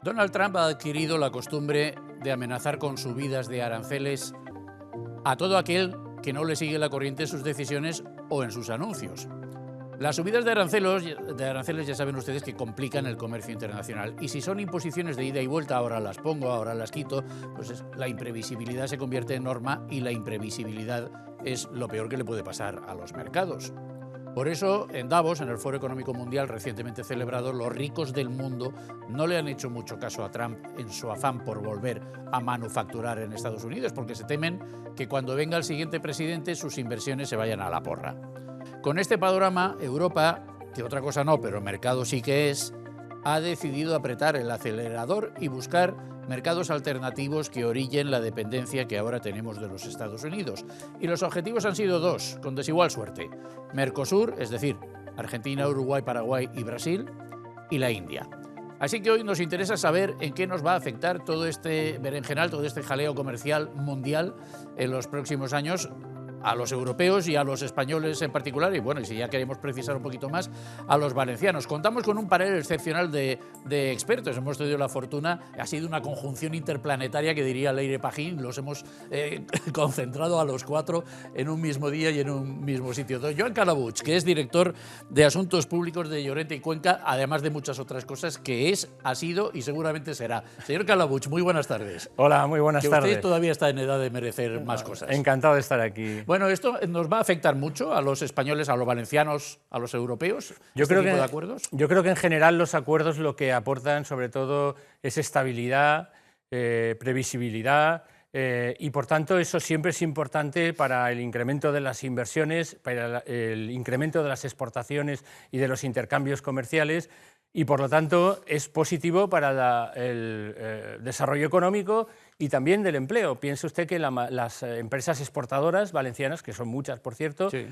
Donald Trump ha adquirido la costumbre de amenazar con subidas de aranceles a todo aquel que no le sigue la corriente en sus decisiones o en sus anuncios. Las subidas de aranceles ya saben ustedes que complican el comercio internacional, y si son imposiciones de ida y vuelta, ahora las pongo, ahora las quito, pues la imprevisibilidad se convierte en norma, y la imprevisibilidad es lo peor que le puede pasar a los mercados. Por eso, en Davos, en el Foro Económico Mundial recientemente celebrado, los ricos del mundo no le han hecho mucho caso a Trump en su afán por volver a manufacturar en Estados Unidos, porque se temen que cuando venga el siguiente presidente sus inversiones se vayan a la porra. Con este panorama, Europa, que otra cosa no, pero mercado sí que es, ha decidido apretar el acelerador y buscar mercados alternativos que orillen la dependencia que ahora tenemos de los Estados Unidos. Y los objetivos han sido dos, con desigual suerte: Mercosur, es decir, Argentina, Uruguay, Paraguay y Brasil, y la India. Así que hoy nos interesa saber en qué nos va a afectar todo este berenjenal, todo este jaleo comercial mundial en los próximos años, a los europeos y a los españoles en particular, y bueno, y si ya queremos precisar un poquito más, a los valencianos. Contamos con un panel excepcional de expertos. Hemos tenido la fortuna, ha sido una conjunción interplanetaria que diría Leire Pajín, los hemos concentrado a los cuatro en un mismo día y en un mismo sitio. Don Joan Calabuig, que es director de Asuntos Públicos de Llorente y Cuenca, además de muchas otras cosas, que es, ha sido y seguramente será. Señor Calabuig, muy buenas tardes. Hola, muy buenas tardes. Usted todavía está en edad de merecer más cosas. Encantado de estar aquí. Bueno, ¿esto nos va a afectar mucho a los españoles, a los valencianos, a los europeos? Yo creo tipo de acuerdos? Yo creo que en general los acuerdos lo que aportan sobre todo es estabilidad, previsibilidad, y por tanto eso siempre es importante para el incremento de las inversiones, para el incremento de las exportaciones y de los intercambios comerciales, y por lo tanto es positivo para el desarrollo económico y también del empleo. Piense usted que las empresas exportadoras valencianas, que son muchas por cierto, sí,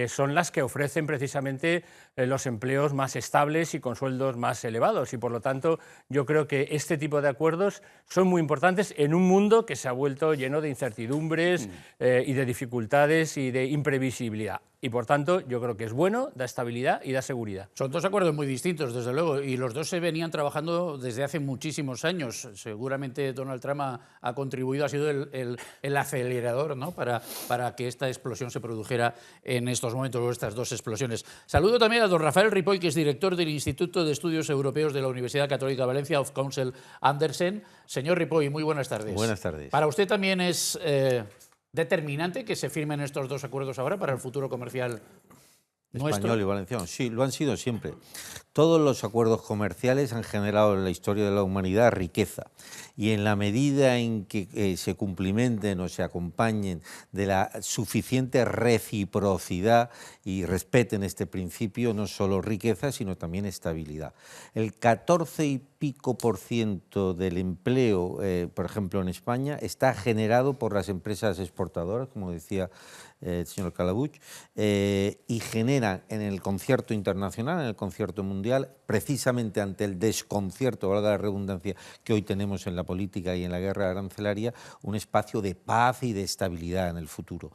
son las que ofrecen precisamente los empleos más estables y con sueldos más elevados, y por lo tanto yo creo que este tipo de acuerdos son muy importantes en un mundo que se ha vuelto lleno de incertidumbres y de dificultades y de imprevisibilidad. Y por tanto yo creo que es bueno, da estabilidad y da seguridad. Son dos acuerdos muy distintos, desde luego, y los dos se venían trabajando desde hace muchísimos años. Seguramente Donald Trump ha contribuido, ha sido el acelerador, ¿no?, para que esta explosión se produjera en estos momentos, o estas dos explosiones. Saludo también a don Rafael Ripoll, que es director del Instituto de Estudios Europeos de la Universidad Católica de Valencia, of Council Andersen. Señor Ripoll, muy buenas tardes. Buenas tardes. Para usted también es determinante que se firmen estos dos acuerdos ahora para el futuro comercial nuestro. Español y valenciano, sí, lo han sido siempre. Todos los acuerdos comerciales han generado en la historia de la humanidad riqueza, y en la medida en que se cumplimenten o se acompañen de la suficiente reciprocidad y respeten este principio, no solo riqueza, sino también estabilidad. El 14 y pico % del empleo, por ejemplo, en España, está generado por las empresas exportadoras, como decía el señor Calabuig, y generan en el concierto internacional, en el concierto mundial, precisamente ante el desconcierto, valga la redundancia, que hoy tenemos en la política y en la guerra arancelaria, un espacio de paz y de estabilidad en el futuro.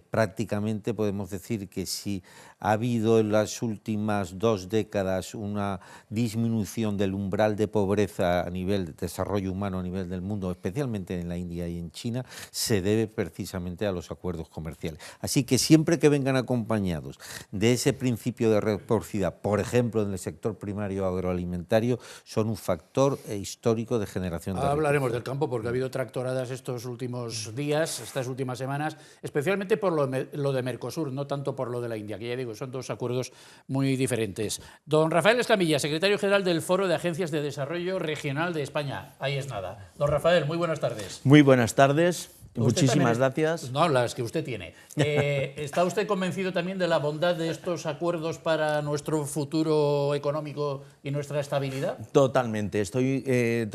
Prácticamente podemos decir que si ha habido en las últimas 2 décadas una disminución del umbral de pobreza a nivel de desarrollo humano a nivel del mundo, especialmente en la India y en China, se debe precisamente a los acuerdos comerciales. Así que siempre que vengan acompañados de ese principio de reciprocidad, por ejemplo en el sector primario agroalimentario, son un factor histórico de generación de riqueza. Hablaremos del campo porque ha habido tractoradas estos últimos días, estas últimas semanas, especialmente por lo de Mercosur, no tanto por lo de la India, que ya digo, son dos acuerdos muy diferentes. Don Rafael Escamilla, secretario general del Foro de Agencias de Desarrollo Regional de España. Ahí es nada. Don Rafael, muy buenas tardes. Muy buenas tardes. Muchísimas gracias. No, las que usted tiene. ¿Está usted convencido también de la bondad de estos acuerdos para nuestro futuro económico y nuestra estabilidad? Totalmente. Estoy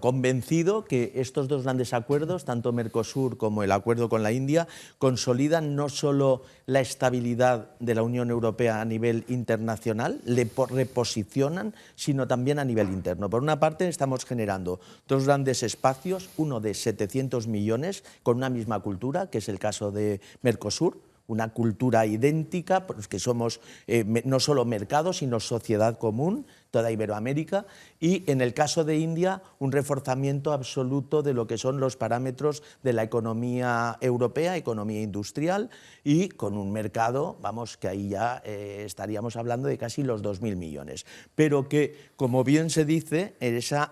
convencido que estos dos grandes acuerdos, tanto Mercosur como el acuerdo con la India, consolidan no solo la estabilidad de la Unión Europea a nivel internacional, le reposicionan, sino también a nivel interno. Por una parte, estamos generando dos grandes espacios, uno de 700 millones, con una misma cultura, que es el caso de Mercosur, una cultura idéntica, porque somos no solo mercado, sino sociedad común, toda Iberoamérica, y en el caso de India, un reforzamiento absoluto de lo que son los parámetros de la economía europea, economía industrial, y con un mercado, vamos, que ahí ya estaríamos hablando de casi los 2.000 millones. Pero que, como bien se dice,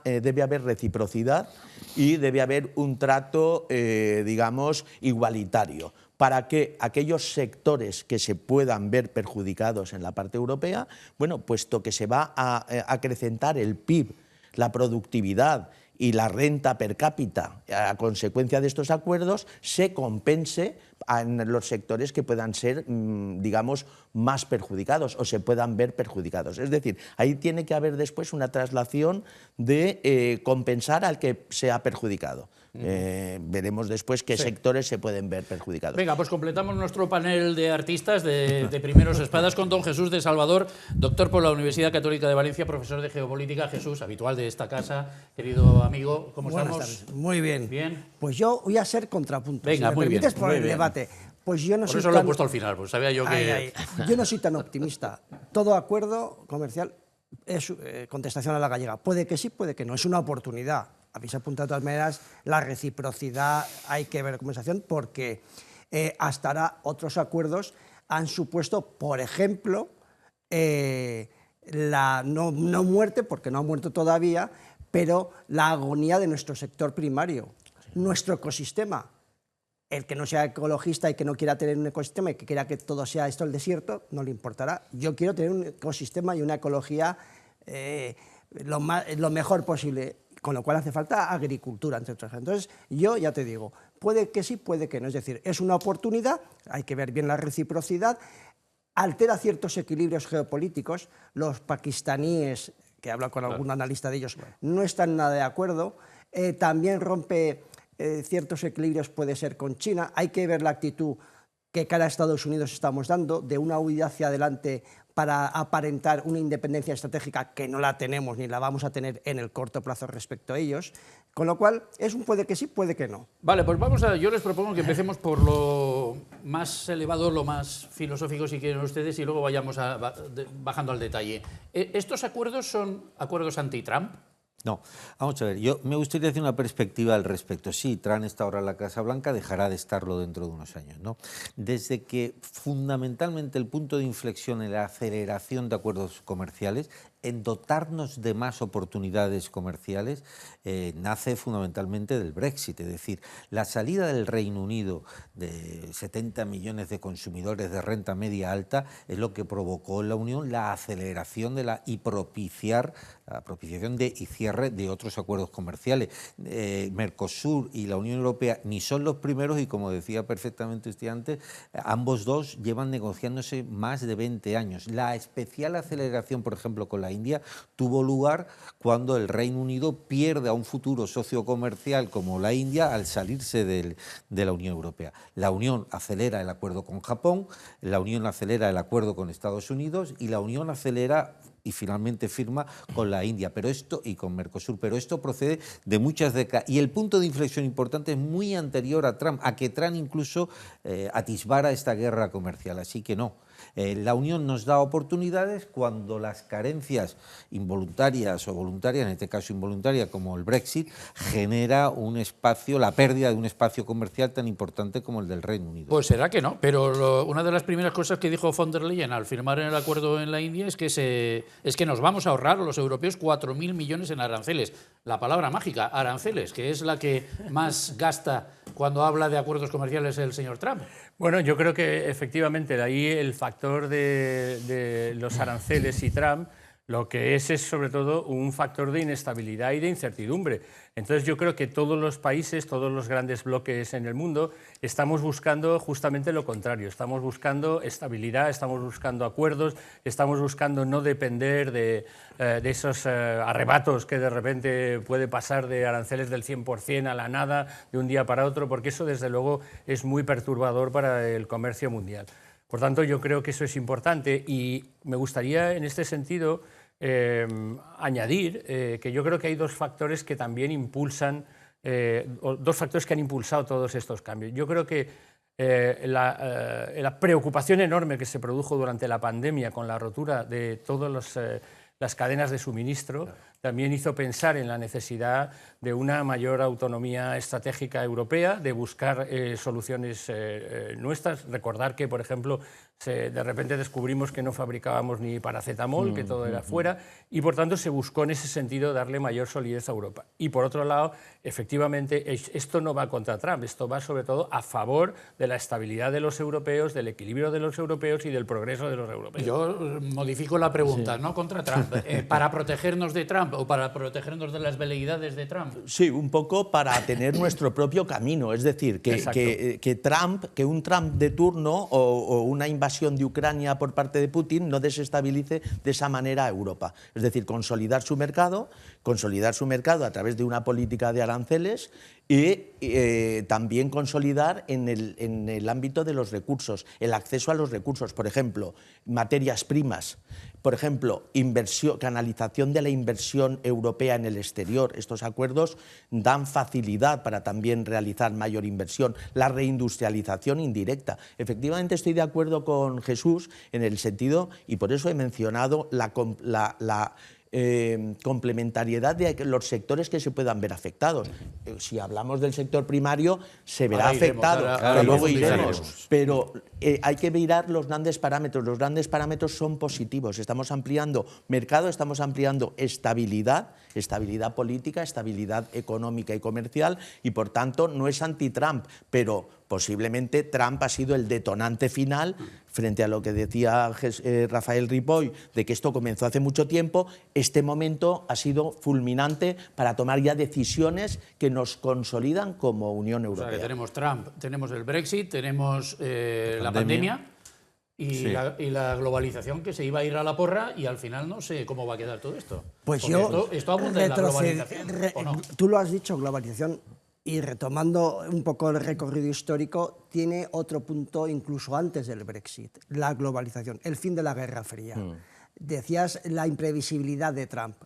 debe haber reciprocidad y debe haber un trato, digamos, igualitario, para que aquellos sectores que se puedan ver perjudicados en la parte europea, bueno, puesto que se va a acrecentar el PIB, la productividad y la renta per cápita a consecuencia de estos acuerdos, se compense en los sectores que puedan ser, digamos, más perjudicados o se puedan ver perjudicados. Es decir, ahí tiene que haber después una traslación de compensar al que se ha perjudicado. Veremos después qué sectores se pueden ver perjudicados. Venga, pues completamos nuestro panel de artistas de primeros espadas con don Jesús de Salvador, doctor por la Universidad Católica de Valencia, profesor de Geopolítica. Jesús, habitual de esta casa, querido amigo, ¿cómo estamos? Buenas tardes. Muy bien. Bien. Pues yo voy a ser contrapunto. Venga, si me muy bien. permites, por Muy el bien. debate. Pues yo no Por soy eso lo he puesto al final, pues sabía yo que... Yo no soy tan optimista. Todo acuerdo comercial es contestación a la gallega. Puede que sí, puede que no. Es una oportunidad. Habéis apuntado de todas maneras la reciprocidad, hay que ver conversación, porque hasta ahora otros acuerdos han supuesto, por ejemplo, la no muerte, porque no ha muerto todavía, pero la agonía de nuestro sector primario, nuestro ecosistema. El que no sea ecologista y que no quiera tener un ecosistema y que quiera que todo sea esto el desierto, no le importará. Yo quiero tener un ecosistema y una ecología lo mejor posible, con lo cual hace falta agricultura, entre otras cosas. Entonces, yo ya te digo, puede que sí, puede que no. Es decir, es una oportunidad, hay que ver bien la reciprocidad, altera ciertos equilibrios geopolíticos. Los pakistaníes, que he hablado con algún analista de ellos, no están nada de acuerdo. También rompe ciertos equilibrios, puede ser con China. Hay que ver la actitud que cara a Estados Unidos estamos dando, de una huida hacia adelante para aparentar una independencia estratégica que no la tenemos ni la vamos a tener en el corto plazo respecto a ellos. Con lo cual, es un puede que sí, puede que no. Vale, pues yo les propongo que empecemos por lo más elevado, lo más filosófico, si quieren ustedes, y luego vayamos bajando al detalle. ¿Estos acuerdos son acuerdos anti-Trump? No, vamos a ver, yo me gustaría hacer una perspectiva al respecto. Sí, Trump está ahora en la Casa Blanca, dejará de estarlo dentro de unos años, ¿no? Desde que fundamentalmente el punto de inflexión en la aceleración de acuerdos comerciales, en dotarnos de más oportunidades comerciales, nace fundamentalmente del Brexit. Es decir, la salida del Reino Unido de 70 millones de consumidores de renta media alta es lo que provocó en la Unión la aceleración de la propiciación y cierre de otros acuerdos comerciales. Mercosur y la Unión Europea ni son los primeros y, como decía perfectamente usted antes, ambos dos llevan negociándose más de 20 años. La especial aceleración, por ejemplo, con la India, tuvo lugar cuando el Reino Unido pierde a un futuro socio comercial como la India al salirse de la Unión Europea. La Unión acelera el acuerdo con Japón, la Unión acelera el acuerdo con Estados Unidos y la Unión acelera y finalmente firma con la India y con Mercosur, pero esto procede de muchas décadas. Y el punto de inflexión importante es muy anterior a Trump, a que Trump incluso atisbara esta guerra comercial, así que no. La Unión nos da oportunidades cuando las carencias involuntarias o voluntarias, en este caso involuntaria como el Brexit, genera un espacio, la pérdida de un espacio comercial tan importante como el del Reino Unido. Pues será que no, pero una de las primeras cosas que dijo von der Leyen al firmar el acuerdo en la India es que nos vamos a ahorrar los europeos 4.000 millones en aranceles. La palabra mágica, aranceles, que es la que más gasta cuando habla de acuerdos comerciales el señor Trump. Bueno, yo creo que efectivamente de ahí el factor de los aranceles y Trump Lo que es sobre todo un factor de inestabilidad y de incertidumbre. Entonces yo creo que todos los países, todos los grandes bloques en el mundo, estamos buscando justamente lo contrario. Estamos buscando estabilidad, estamos buscando acuerdos, estamos buscando no depender de esos arrebatos que de repente puede pasar de aranceles del 100% a la nada de un día para otro, porque eso desde luego es muy perturbador para el comercio mundial. Por tanto, yo creo que eso es importante y me gustaría en este sentido añadir que yo creo que hay dos factores que también impulsan, dos factores que han impulsado todos estos cambios. Yo creo que la preocupación enorme que se produjo durante la pandemia con la rotura de todas las cadenas de suministro también hizo pensar en la necesidad de una mayor autonomía estratégica europea, de buscar soluciones nuestras. Recordar que, por ejemplo, de repente descubrimos que no fabricábamos ni paracetamol, que todo era fuera, y por tanto se buscó en ese sentido darle mayor solidez a Europa. Y por otro lado, efectivamente, esto no va contra Trump, esto va sobre todo a favor de la estabilidad de los europeos, del equilibrio de los europeos y del progreso de los europeos. Yo modifico la pregunta, no contra Trump, para protegernos de Trump o para protegernos de las veleidades de Trump. Sí, un poco para tener nuestro propio camino, es decir, que un Trump de turno o una invasión de Ucrania por parte de Putin no desestabilice de esa manera a Europa. Es decir, consolidar su mercado a través de una política de aranceles y también consolidar en el ámbito de los recursos, el acceso a los recursos, por ejemplo, materias primas, por ejemplo, canalización de la inversión europea en el exterior. Estos acuerdos dan facilidad para también realizar mayor inversión, la reindustrialización indirecta. Efectivamente estoy de acuerdo con Jesús en el sentido, y por eso he mencionado la complementariedad de los sectores que se puedan ver afectados. Si hablamos del sector primario, se verá afectado, que luego iremos. Pero hay que mirar los grandes parámetros. Los grandes parámetros son positivos. Estamos ampliando mercado, estamos ampliando estabilidad política, estabilidad económica y comercial, y por tanto no es anti-Trump, pero posiblemente Trump ha sido el detonante final frente a lo que decía Rafael Ripoll, de que esto comenzó hace mucho tiempo. Este momento ha sido fulminante para tomar ya decisiones que nos consolidan como Unión Europea. O sea, que tenemos Trump, tenemos el Brexit, tenemos la pandemia y, sí, la globalización que se iba a ir a la porra, y al final no sé cómo va a quedar todo esto. Pues esto abunda en la globalización, ¿o no? Tú lo has dicho, globalización. Y retomando un poco el recorrido histórico, tiene otro punto incluso antes del Brexit, la globalización, el fin de la Guerra Fría. Decías la imprevisibilidad de Trump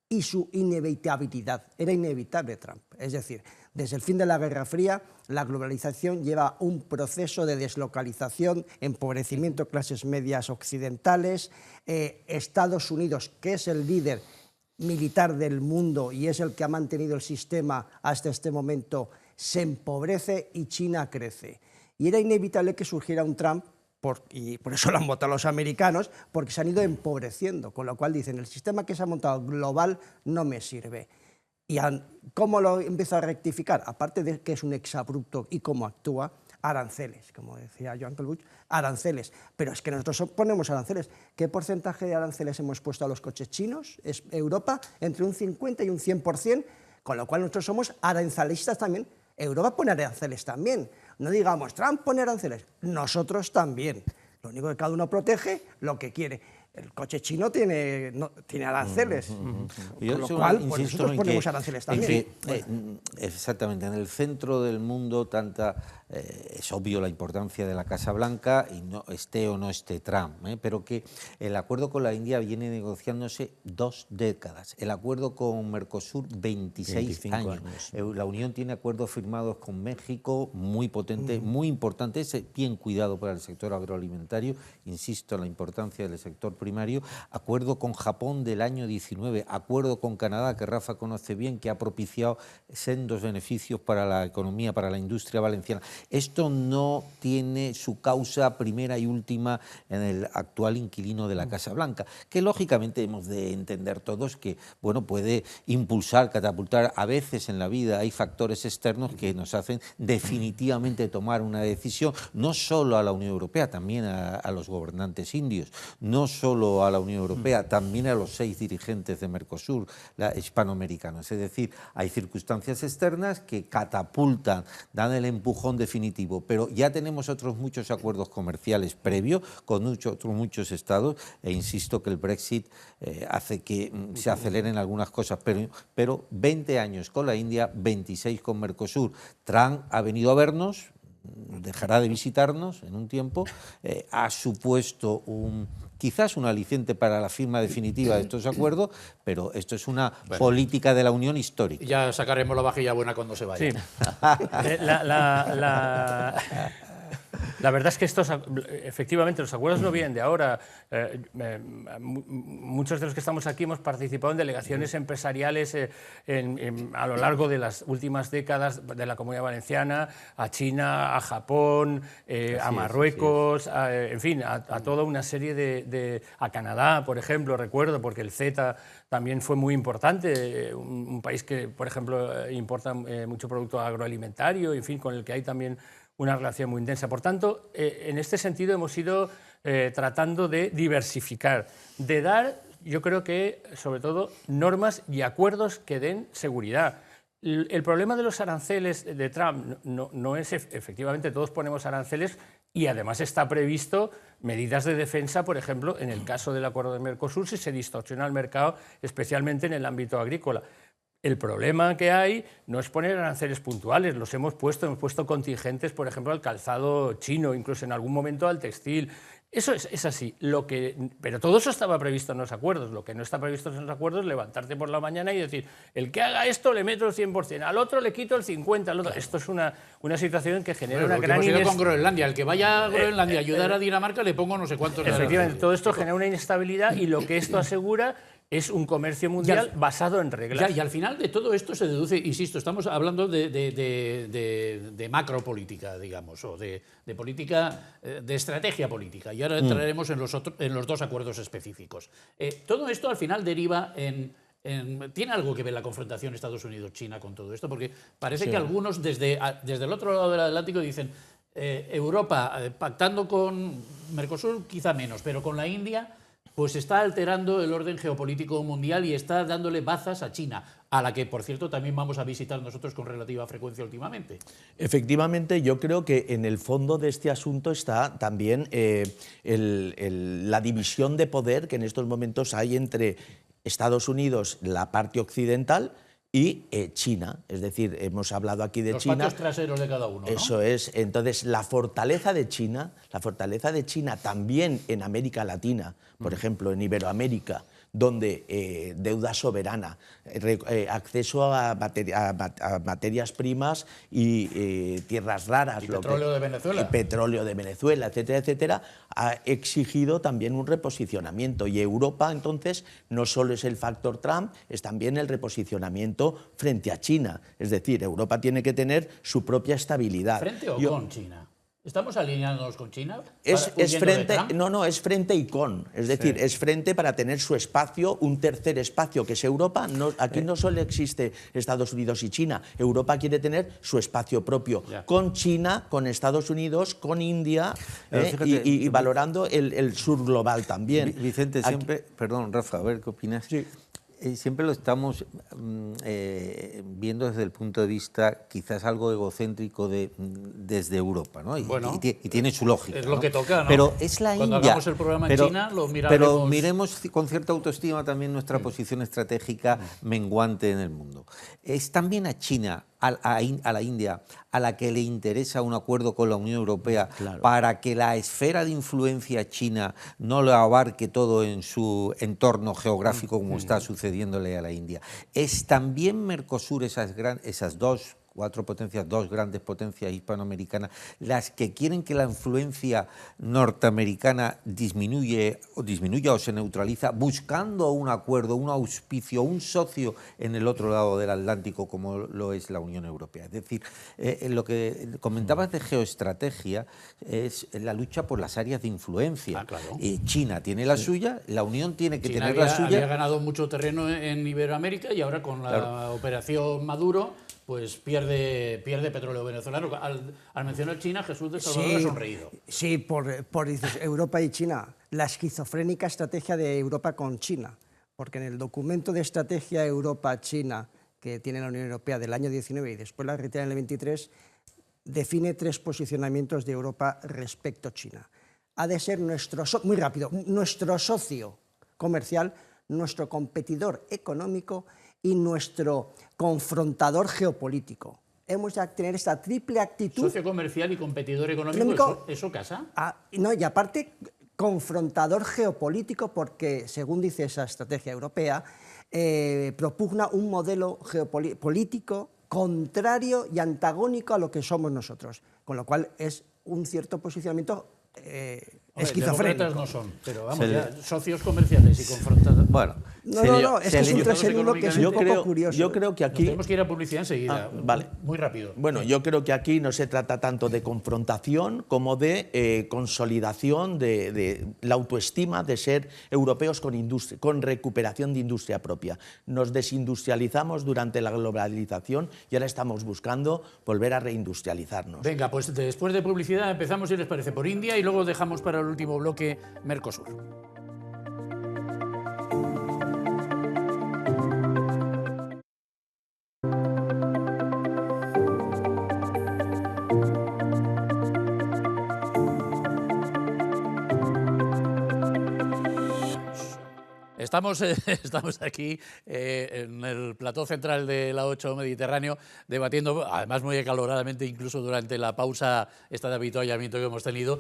y su inevitabilidad. Era inevitable Trump. Es decir, desde el fin de la Guerra Fría, la globalización lleva un proceso de deslocalización, empobrecimiento de clases medias occidentales. Estados Unidos, que es el líder militar del mundo y es el que ha mantenido el sistema hasta este momento, se empobrece y China crece. Y era inevitable que surgiera un Trump, y por eso lo han votado los americanos, porque se han ido empobreciendo, con lo cual dicen, el sistema que se ha montado global no me sirve. ¿Y cómo lo empieza a rectificar? Aparte de que es un exabrupto y cómo actúa, aranceles, como decía Joan Calbuch, aranceles. Pero es que nosotros ponemos aranceles. ¿Qué porcentaje de aranceles hemos puesto a los coches chinos? Es Europa entre un 50 y un 100%, con lo cual nosotros somos arancelistas también. Europa pone aranceles también. No digamos, Trump pone aranceles, nosotros también. Lo único que cada uno protege lo que quiere. El coche chino tiene aranceles, con lo cual pues nosotros ponemos aranceles también. Exactamente, en el centro del mundo es obvio la importancia de la Casa Blanca, y no esté o no esté Trump, pero que el acuerdo con la India viene negociándose 2 décadas, el acuerdo con Mercosur 26 años. La Unión tiene acuerdos firmados con México muy potentes, muy importantes, bien cuidado para el sector agroalimentario, insisto en la importancia del sector primario, acuerdo con Japón del año 19, acuerdo con Canadá, que Rafa conoce bien, que ha propiciado sendos beneficios para la economía, para la industria valenciana. Esto no tiene su causa primera y última en el actual inquilino de la Casa Blanca, que lógicamente hemos de entender todos que puede impulsar, catapultar. A veces en la vida hay factores externos que nos hacen definitivamente tomar una decisión, no solo a la Unión Europea, también a los gobernantes indios, no solo solo a la Unión Europea, también a los 6 dirigentes de Mercosur, hispanoamericanos. Es decir, hay circunstancias externas que catapultan, dan el empujón definitivo, pero ya tenemos otros muchos acuerdos comerciales previos con otros muchos estados, e insisto que el Brexit hace que se aceleren algunas cosas, pero 20 años con la India, 26 con Mercosur. Trump ha venido a vernos, dejará de visitarnos en un tiempo, ha supuesto quizás un aliciente para la firma definitiva de estos acuerdos, pero esto es una política de la Unión histórica. Ya sacaremos la vajilla buena cuando se vaya. Sí. La verdad es que efectivamente, los acuerdos no vienen de ahora. Muchos de los que estamos aquí hemos participado en delegaciones empresariales a lo largo de las últimas décadas de la Comunidad Valenciana, a China, a Japón, a Marruecos, en fin, a toda una serie a Canadá, por ejemplo, recuerdo, porque el CETA también fue muy importante, un país que, por ejemplo, importa mucho producto agroalimentario, en fin, con el que hay también una relación muy intensa. Por tanto, en este sentido hemos ido tratando de diversificar, de dar, yo creo que, sobre todo, normas y acuerdos que den seguridad. El problema de los aranceles de Trump no es, efectivamente, todos ponemos aranceles y además está previsto medidas de defensa, por ejemplo, en el caso del acuerdo de Mercosur, si se distorsiona el mercado, especialmente en el ámbito agrícola. El problema que hay no es poner aranceles puntuales, los hemos puesto contingentes, por ejemplo, al calzado chino, incluso en algún momento al textil. Eso es así, pero todo eso estaba previsto en los acuerdos. Lo que no está previsto en los acuerdos es levantarte por la mañana y decir, el que haga esto le meto el 100%, al otro le quito el 50%, al otro. Esto es una situación que genera una gran inestabilidad. Con Groenlandia, el que vaya a Groenlandia a ayudar a Dinamarca le pongo no sé cuántos. Efectivamente, todo esto genera una inestabilidad y lo que esto asegura es un comercio mundial basado en reglas. Y al final de todo esto se deduce, insisto, estamos hablando de macropolítica, digamos, o de política, de estrategia política. Y ahora entraremos en los dos acuerdos específicos. Todo esto al final deriva ¿tiene algo que ver la confrontación Estados Unidos-China con todo esto? Porque parece que algunos desde el otro lado del Atlántico dicen Europa pactando con Mercosur quizá menos, pero con la India pues está alterando el orden geopolítico mundial y está dándole bazas a China, a la que, por cierto, también vamos a visitar nosotros con relativa frecuencia últimamente. Efectivamente, yo creo que en el fondo de este asunto está también la división de poder que en estos momentos hay entre Estados Unidos, la parte occidental, y China, es decir, hemos hablado aquí de China. Los patios traseros de cada uno, ¿no? Eso es. Entonces, la fortaleza de China también en América Latina, por ejemplo, en Iberoamérica, donde deuda soberana, acceso a materias primas y tierras raras. Y petróleo de Venezuela. Y petróleo de Venezuela, etcétera, etcétera, ha exigido también un reposicionamiento. Y Europa, entonces, no solo es el factor Trump, es también el reposicionamiento frente a China. Es decir, Europa tiene que tener su propia estabilidad. ¿Frente o con China? ¿Estamos alineándonos con China? Es frente, es frente y con. Es decir, es frente para tener su espacio, un tercer espacio que es Europa. Aquí no solo existe Estados Unidos y China. Europa quiere tener su espacio propio con China, con Estados Unidos, con India y valorando el sur global también. Vicente, siempre, perdón, Rafa, a ver qué opinas. Sí. Siempre lo estamos viendo desde el punto de vista quizás algo egocéntrico desde Europa, ¿no? Y tiene su lógica. Es lo que toca, ¿no? Pero es la Cuando India. hagamos el programa en China, lo miraremos. Pero miremos con cierta autoestima también nuestra posición estratégica menguante en el mundo. Es también a China, a la India, a la que le interesa un acuerdo con la Unión Europea para que la esfera de influencia china no lo abarque todo en su entorno geográfico como está sucediéndole a la India. Es también Mercosur, esas dos grandes potencias hispanoamericanas, las que quieren que la influencia norteamericana disminuya o se neutraliza, buscando un acuerdo, un auspicio, un socio en el otro lado del Atlántico como lo es la Unión Europea. Es decir, lo que comentabas de geoestrategia es la lucha por las áreas de influencia. Claro. China tiene la suya, la Unión tiene que China tener la suya. Había ganado mucho terreno en Iberoamérica y ahora con la operación Maduro pues pierde petróleo venezolano. Al mencionar China, Jesús de Salvador ha sonreído. Sí, dices, Europa y China la esquizofrénica estrategia de Europa con China, porque en el documento de estrategia Europa-China que tiene la Unión Europea del año 19 y después la reitera en el 23, define 3 posicionamientos de Europa respecto a China. Ha de ser nuestro socio comercial, nuestro competidor económico y nuestro confrontador geopolítico. Hemos de tener esta triple actitud. Socio comercial y competidor económico, ¿eso casa? No, y aparte confrontador geopolítico, porque según dice esa estrategia europea, propugna un modelo geopolítico contrario y antagónico a lo que somos nosotros, con lo cual es un cierto posicionamiento esquizofrénico. Demócratas no son, pero vamos, ya, socios comerciales y confrontados. Bueno, no, es que es un 3 en 1 que es un poco curioso. Yo creo que aquí... Tenemos que ir a publicidad enseguida, vale. Muy rápido. Bueno, yo creo que aquí no se trata tanto de confrontación como de consolidación de la autoestima de ser europeos con recuperación de industria propia. Nos desindustrializamos durante la globalización y ahora estamos buscando volver a reindustrializarnos. Venga, pues después de publicidad empezamos, si les parece, por India y luego dejamos para el último bloque Mercosur. Estamos aquí en el plató central de la 8 Mediterráneo debatiendo, además muy acaloradamente, incluso durante la pausa esta de avituallamiento que hemos tenido,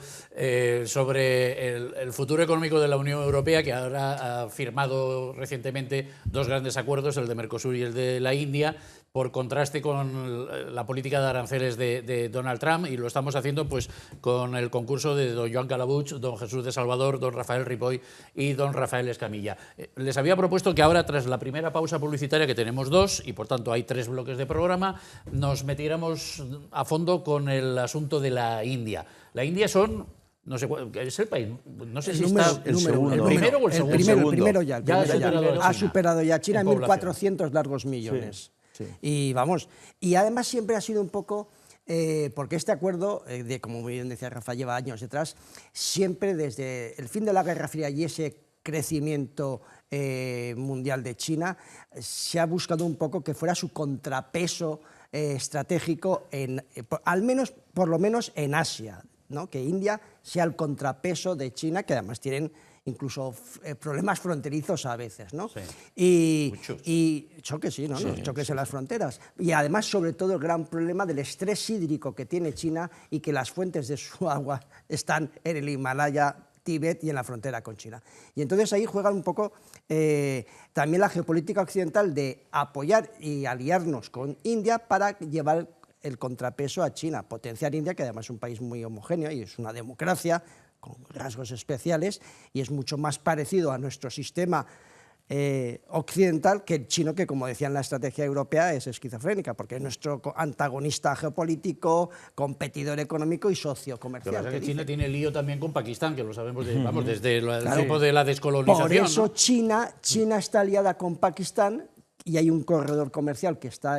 sobre el futuro económico de la Unión Europea, que ahora ha firmado recientemente 2 grandes acuerdos, el de Mercosur y el de la India, por contraste con la política de aranceles de Donald Trump, y lo estamos haciendo pues con el concurso de don Joan Calabuig, don Jesús de Salvador, don Rafael Ripoll y don Rafael Escamilla. Les había propuesto que ahora, tras la primera pausa publicitaria, que tenemos 2 y por tanto hay 3 bloques de programa, nos metiéramos a fondo con el asunto de la India. La India son... No sé cuál es el país, no sé si está el segundo. ¿El primero o el segundo? El primero ya. Ha superado ya a China en 1.400 largos millones. Sí. Y vamos, y además siempre ha sido un poco, porque este acuerdo, como bien decía Rafa, lleva años detrás, siempre desde el fin de la Guerra Fría y ese crecimiento mundial de China, se ha buscado un poco que fuera su contrapeso estratégico, por lo menos en Asia, ¿no? Que India sea el contrapeso de China, que además tienen incluso problemas fronterizos a veces, ¿no? Sí. Y choques, sí, ¿no? Sí, los choques en las fronteras. Y además, sobre todo, el gran problema del estrés hídrico que tiene China y que las fuentes de su agua están en el Himalaya, Tíbet y en la frontera con China. Y entonces ahí juega un poco también la geopolítica occidental de apoyar y aliarnos con India para llevar el contrapeso a China, potenciar India, que además es un país muy homogéneo y es una democracia con rasgos especiales y es mucho más parecido a nuestro sistema occidental que el chino, que como decía en la estrategia europea es esquizofrénica, porque es nuestro antagonista geopolítico, competidor económico y socio comercial. Lo que pasa es que China tiene lío también con Pakistán, que lo sabemos desde el tiempo de la descolonización. Por eso, ¿no? China está aliada con Pakistán y hay un corredor comercial que está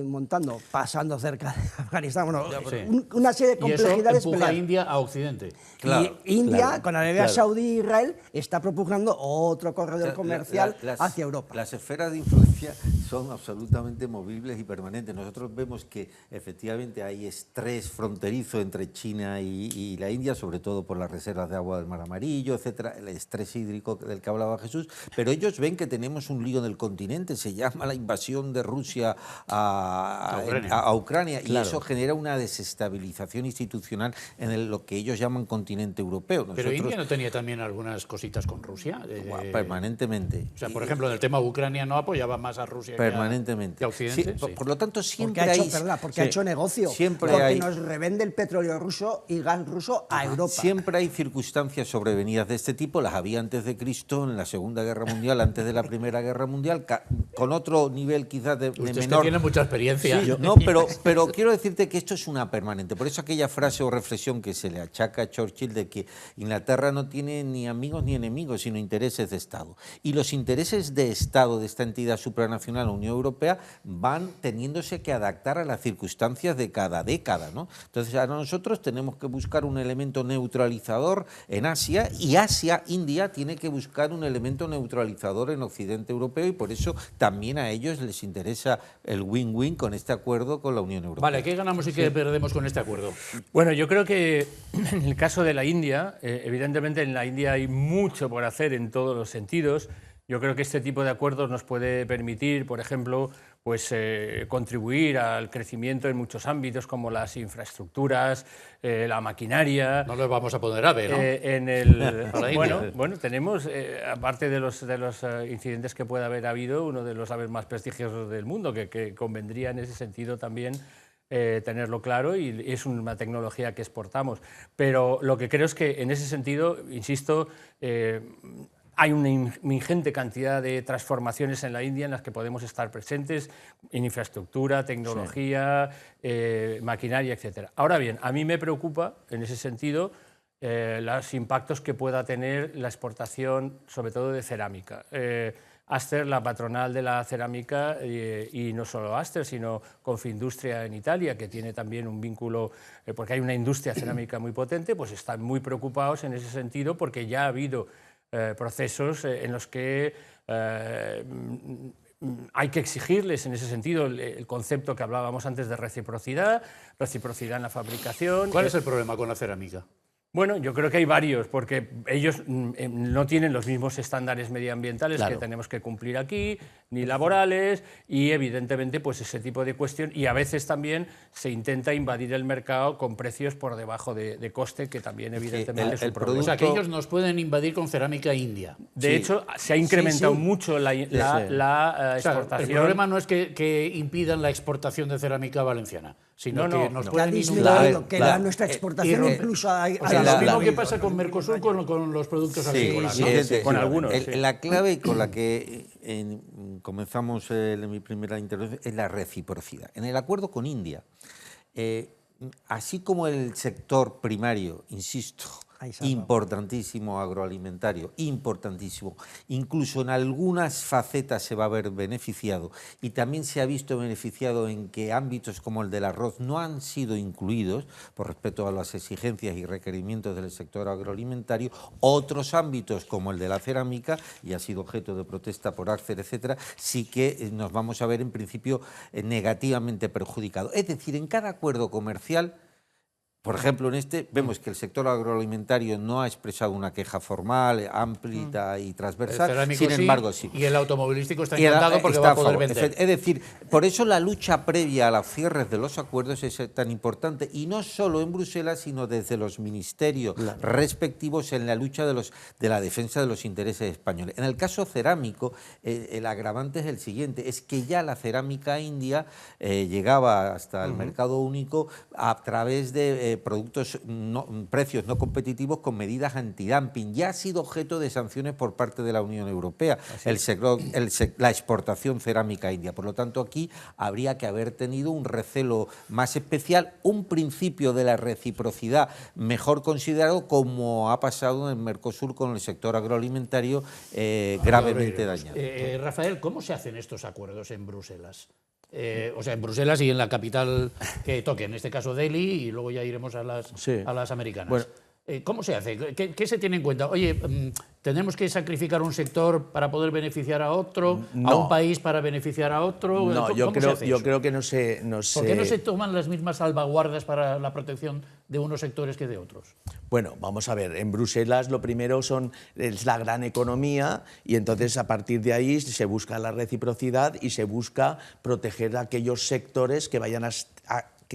montando, pasando cerca de Afganistán. Bueno, sí. Una serie de complejidades. Y eso empuja a India a Occidente. Claro, y India, con Arabia Saudí e Israel, está propugnando otro corredor comercial hacia Europa. Las esferas de influencia son absolutamente movibles y permanentes. Nosotros vemos que efectivamente hay estrés fronterizo entre China y la India, sobre todo por las reservas de agua del Mar Amarillo, etcétera, el estrés hídrico del que hablaba Jesús, pero ellos ven que tenemos un lío en el continente, se llama la invasión de Rusia a Ucrania, y eso genera una desestabilización institucional en lo que ellos llaman continente europeo. Pero India no tenía también algunas cositas con Rusia. Permanentemente. O sea, por ejemplo, en el tema de Ucrania no apoyaba más a Rusia permanentemente que a Occidente. Sí, por lo tanto, siempre porque ha hecho negocio. Porque nos revende el petróleo ruso y gas ruso a Europa. Siempre hay circunstancias sobrevenidas de este tipo, las había antes de Cristo, en la Segunda Guerra Mundial, antes de la Primera Guerra Mundial, con con otro nivel quizás de Usted es que menor... tiene mucha experiencia. Sí, no, pero quiero decirte que esto es una permanente. Por eso aquella frase o reflexión que se le achaca a Churchill de que Inglaterra no tiene ni amigos ni enemigos, sino intereses de Estado. Y los intereses de Estado de esta entidad supranacional, la Unión Europea, van teniéndose que adaptar a las circunstancias de cada década, ¿no? Entonces, ahora nosotros tenemos que buscar un elemento neutralizador en Asia, y Asia, India, tiene que buscar un elemento neutralizador en Occidente europeo, y por eso también a ellos les interesa el win-win con este acuerdo con la Unión Europea. Vale, ¿qué ganamos y qué perdemos con este acuerdo? Bueno, yo creo que en el caso de la India, evidentemente en la India hay mucho por hacer en todos los sentidos. Yo creo que este tipo de acuerdos nos puede permitir, por ejemplo, pues, contribuir al crecimiento en muchos ámbitos como las infraestructuras, la maquinaria. No lo vamos a poner ave, ¿no? Bueno, tenemos, aparte de los incidentes que pueda haber habido, uno de los aves más prestigiosos del mundo, que convendría en ese sentido también tenerlo claro, y es una tecnología que exportamos. Pero lo que creo es que en ese sentido, insisto, hay una ingente cantidad de transformaciones en la India en las que podemos estar presentes en infraestructura, tecnología, maquinaria, etc. Ahora bien, a mí me preocupa en ese sentido los impactos que pueda tener la exportación, sobre todo de cerámica. Aster, la patronal de la cerámica, y no solo Aster, sino Confindustria en Italia, que tiene también un vínculo, porque hay una industria cerámica muy potente, pues están muy preocupados en ese sentido, porque ya ha habido procesos en los que hay que exigirles en ese sentido el concepto que hablábamos antes de reciprocidad en la fabricación. ¿Cuál es el problema con la cerámica? Bueno, yo creo que hay varios, porque ellos no tienen los mismos estándares medioambientales que tenemos que cumplir aquí, ni laborales, y evidentemente pues ese tipo de cuestión, y a veces también se intenta invadir el mercado con precios por debajo de coste, que también evidentemente es un problema. O sea, que ellos nos pueden invadir con cerámica india. De hecho, se ha incrementado mucho la exportación. El problema no es que impidan la exportación de cerámica valenciana, sino que nos pueden disminuir nuestra exportación incluso a lo mismo que pasa con Mercosur con los productos agrícolas. Con algunos. La clave con la que comenzamos mi primera intervención es la reciprocidad. En el acuerdo con India, así como el sector primario, insisto, importantísimo, agroalimentario, importantísimo, incluso en algunas facetas se va a ver beneficiado, y también se ha visto beneficiado en que ámbitos como el del arroz no han sido incluidos por respecto a las exigencias y requerimientos del sector agroalimentario. Otros ámbitos como el de la cerámica, y ha sido objeto de protesta por Acer, etcétera, sí que nos vamos a ver en principio negativamente perjudicados. Es decir, en cada acuerdo comercial, por ejemplo, en este vemos que el sector agroalimentario no ha expresado una queja formal, amplia y transversal, sin embargo sí. Y el automovilístico está encantado porque va a poder vender. Es decir, por eso la lucha previa a los cierres de los acuerdos es tan importante, y no solo en Bruselas, sino desde los ministerios respectivos en la lucha de la defensa de los intereses españoles. En el caso cerámico, el agravante es el siguiente, es que ya la cerámica india llegaba hasta el mercado único a través de precios no competitivos con medidas antidumping. Ya ha sido objeto de sanciones por parte de la Unión Europea la exportación cerámica india. Por lo tanto, aquí habría que haber tenido un recelo más especial, un principio de la reciprocidad mejor considerado, como ha pasado en Mercosur con el sector agroalimentario gravemente dañado. Rafael, ¿cómo se hacen estos acuerdos en Bruselas? O sea, en Bruselas y en la capital que toque, en este caso Delhi, y luego ya iremos a las americanas. Bueno, ¿cómo se hace? ¿Qué se tiene en cuenta? Oye, ¿tenemos que sacrificar un sector para poder beneficiar a otro? ¿A un país para beneficiar a otro? No, yo creo que no se... ¿Por qué no se toman las mismas salvaguardas para la protección de unos sectores que de otros? Bueno, vamos a ver, en Bruselas lo primero es la gran economía, y entonces a partir de ahí se busca la reciprocidad y se busca proteger a aquellos sectores que vayan a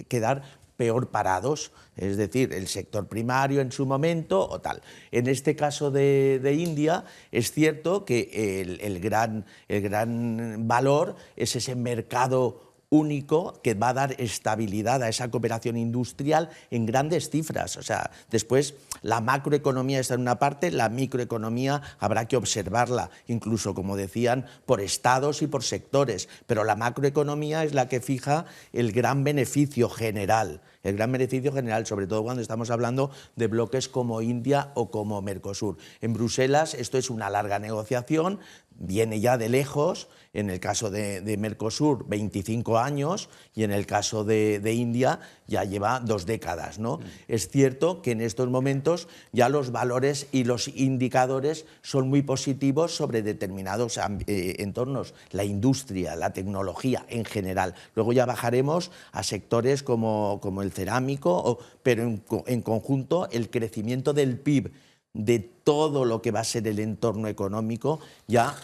quedar peor parados, es decir, el sector primario en su momento o tal. En este caso de India es cierto que el gran valor es ese mercado único que va a dar estabilidad a esa cooperación industrial en grandes cifras. O sea, después la macroeconomía está en una parte, la microeconomía habrá que observarla, incluso, como decían, por estados y por sectores, pero la macroeconomía es la que fija el gran beneficio general. El gran beneficio general, sobre todo cuando estamos hablando de bloques como India o como Mercosur. En Bruselas esto es una larga negociación, viene ya de lejos, en el caso de Mercosur 25 años y en el caso de India ya lleva 2 décadas, ¿no? Es cierto que en estos momentos ya los valores y los indicadores son muy positivos sobre determinados entornos, la industria, la tecnología en general. Luego ya bajaremos a sectores como el cerámico, pero en conjunto el crecimiento del PIB de todo lo que va a ser el entorno económico ya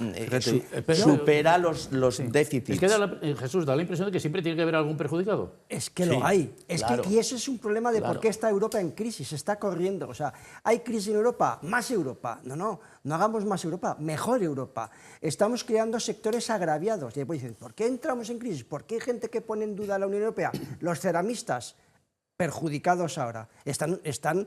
supera los déficits. Es que Jesús, da la impresión de que siempre tiene que haber algún perjudicado. Es que lo hay. Claro. Y ese es un problema de por qué está Europa en crisis, está corriendo. O sea, ¿hay crisis en Europa? Más Europa. No hagamos más Europa, mejor Europa. Estamos creando sectores agraviados. Y después dicen, ¿por qué entramos en crisis? ¿Por qué hay gente que pone en duda a la Unión Europea? Los ceramistas, perjudicados ahora, están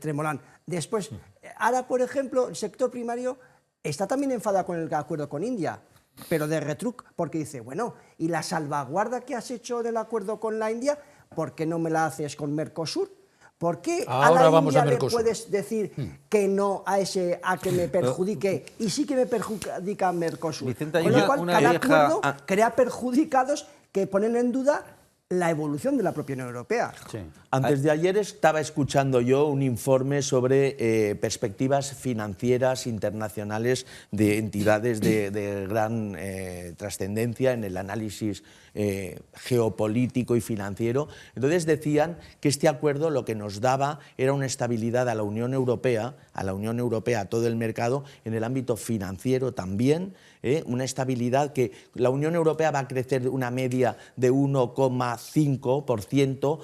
tremolando. Después, ahora, por ejemplo, el sector primario está también enfadado con el acuerdo con India, pero de retruc, porque dice, bueno, ¿y la salvaguarda que has hecho del acuerdo con la India, por qué no me la haces con Mercosur? ¿Por qué ahora a la vamos India a le Mercosur. puedes decir que no a que me perjudique y sí que me perjudica Mercosur? Vicente, hay Con lo cual, una cada vieja- acuerdo crea perjudicados que ponen en duda la evolución de la propia Unión Europea. Sí. Antes de ayer estaba escuchando yo un informe sobre perspectivas financieras internacionales de entidades de gran trascendencia en el análisis geopolítico y financiero. Entonces decían que este acuerdo lo que nos daba era una estabilidad a la Unión Europea, a todo el mercado, en el ámbito financiero también, una estabilidad que la Unión Europea va a crecer una media de 1,5%,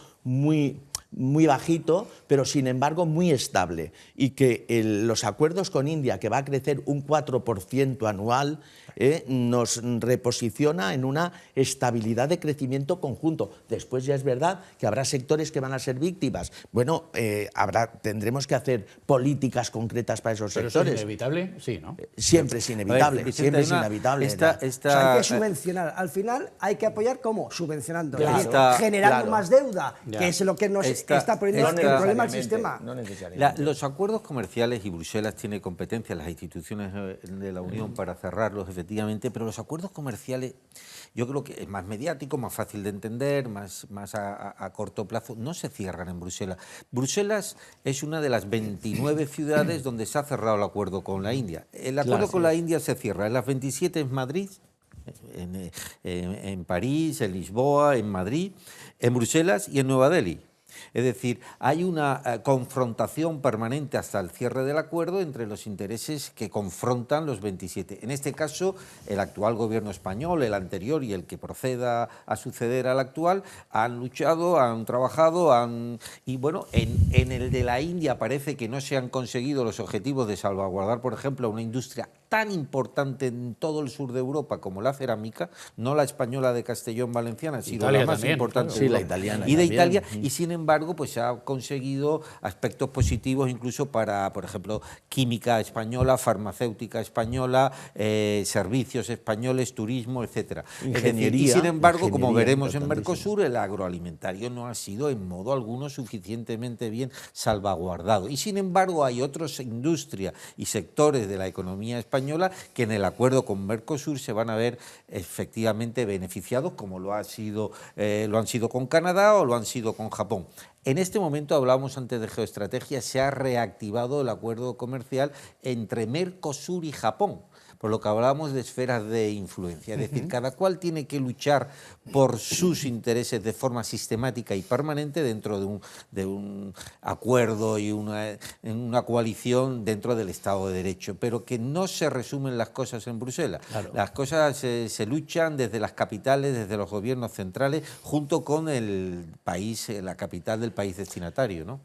muy bajito, pero sin embargo muy estable, y que los acuerdos con India, que va a crecer un 4% anual, nos reposiciona en una estabilidad de crecimiento conjunto. Después ya es verdad que habrá sectores que van a ser víctimas. Bueno, tendremos que hacer políticas concretas para esos ¿Pero eso es sectores. inevitable? Sí, ¿no? Siempre es inevitable, Vicente, siempre hay es una- inevitable. O sea, hay que subvencionar. Al final hay que apoyar, ¿cómo? Subvencionando. Claro, Es decir, generando claro. más deuda, Ya. que es lo que nos Esta- está poniendo el esta- problema al sistema. No necesariamente. Los acuerdos comerciales, y Bruselas tiene competencia, las instituciones de la Unión, para cerrarlos, efectivamente, pero los acuerdos comerciales, yo creo que es más mediático, más fácil de entender, más a corto plazo, no se cierran en Bruselas. Bruselas es una de las 29 ciudades donde se ha cerrado el acuerdo con la India. El acuerdo con la India se cierra en las 27 en Madrid, en París, en Lisboa, en Madrid, en Bruselas y en Nueva Delhi. Es decir, hay una confrontación permanente hasta el cierre del acuerdo entre los intereses que confrontan los 27. En este caso, el actual gobierno español, el anterior y el que proceda a suceder al actual, han luchado, han trabajado, y bueno, en el de la India parece que no se han conseguido los objetivos de salvaguardar, por ejemplo, una industria tan importante en todo el sur de Europa como la cerámica, no la española de Castellón Valenciana, sino Italia la más también, importante claro. de Sí, la Europa. italiana y de también. Italia, y sin embargo pues se ha conseguido aspectos positivos incluso para, por ejemplo, química española, farmacéutica española, servicios españoles, turismo, etcétera. Ingeniería, Y sin embargo, como ingeniería, veremos en importantísimo. Mercosur, el agroalimentario no ha sido en modo alguno suficientemente bien salvaguardado. Y sin embargo hay otras industrias y sectores de la economía española que en el acuerdo con Mercosur se van a ver efectivamente beneficiados, como lo han sido con Canadá o lo han sido con Japón. En este momento, hablábamos antes de geoestrategia, se ha reactivado el acuerdo comercial entre Mercosur y Japón, por lo que hablábamos de esferas de influencia. Es decir, cada cual tiene que luchar por sus intereses de forma sistemática y permanente dentro de un acuerdo y una coalición dentro del Estado de Derecho, pero que no se resumen las cosas en Bruselas. Claro. Las cosas se luchan desde las capitales, desde los gobiernos centrales, junto con el país, la capital del país destinatario, ¿no?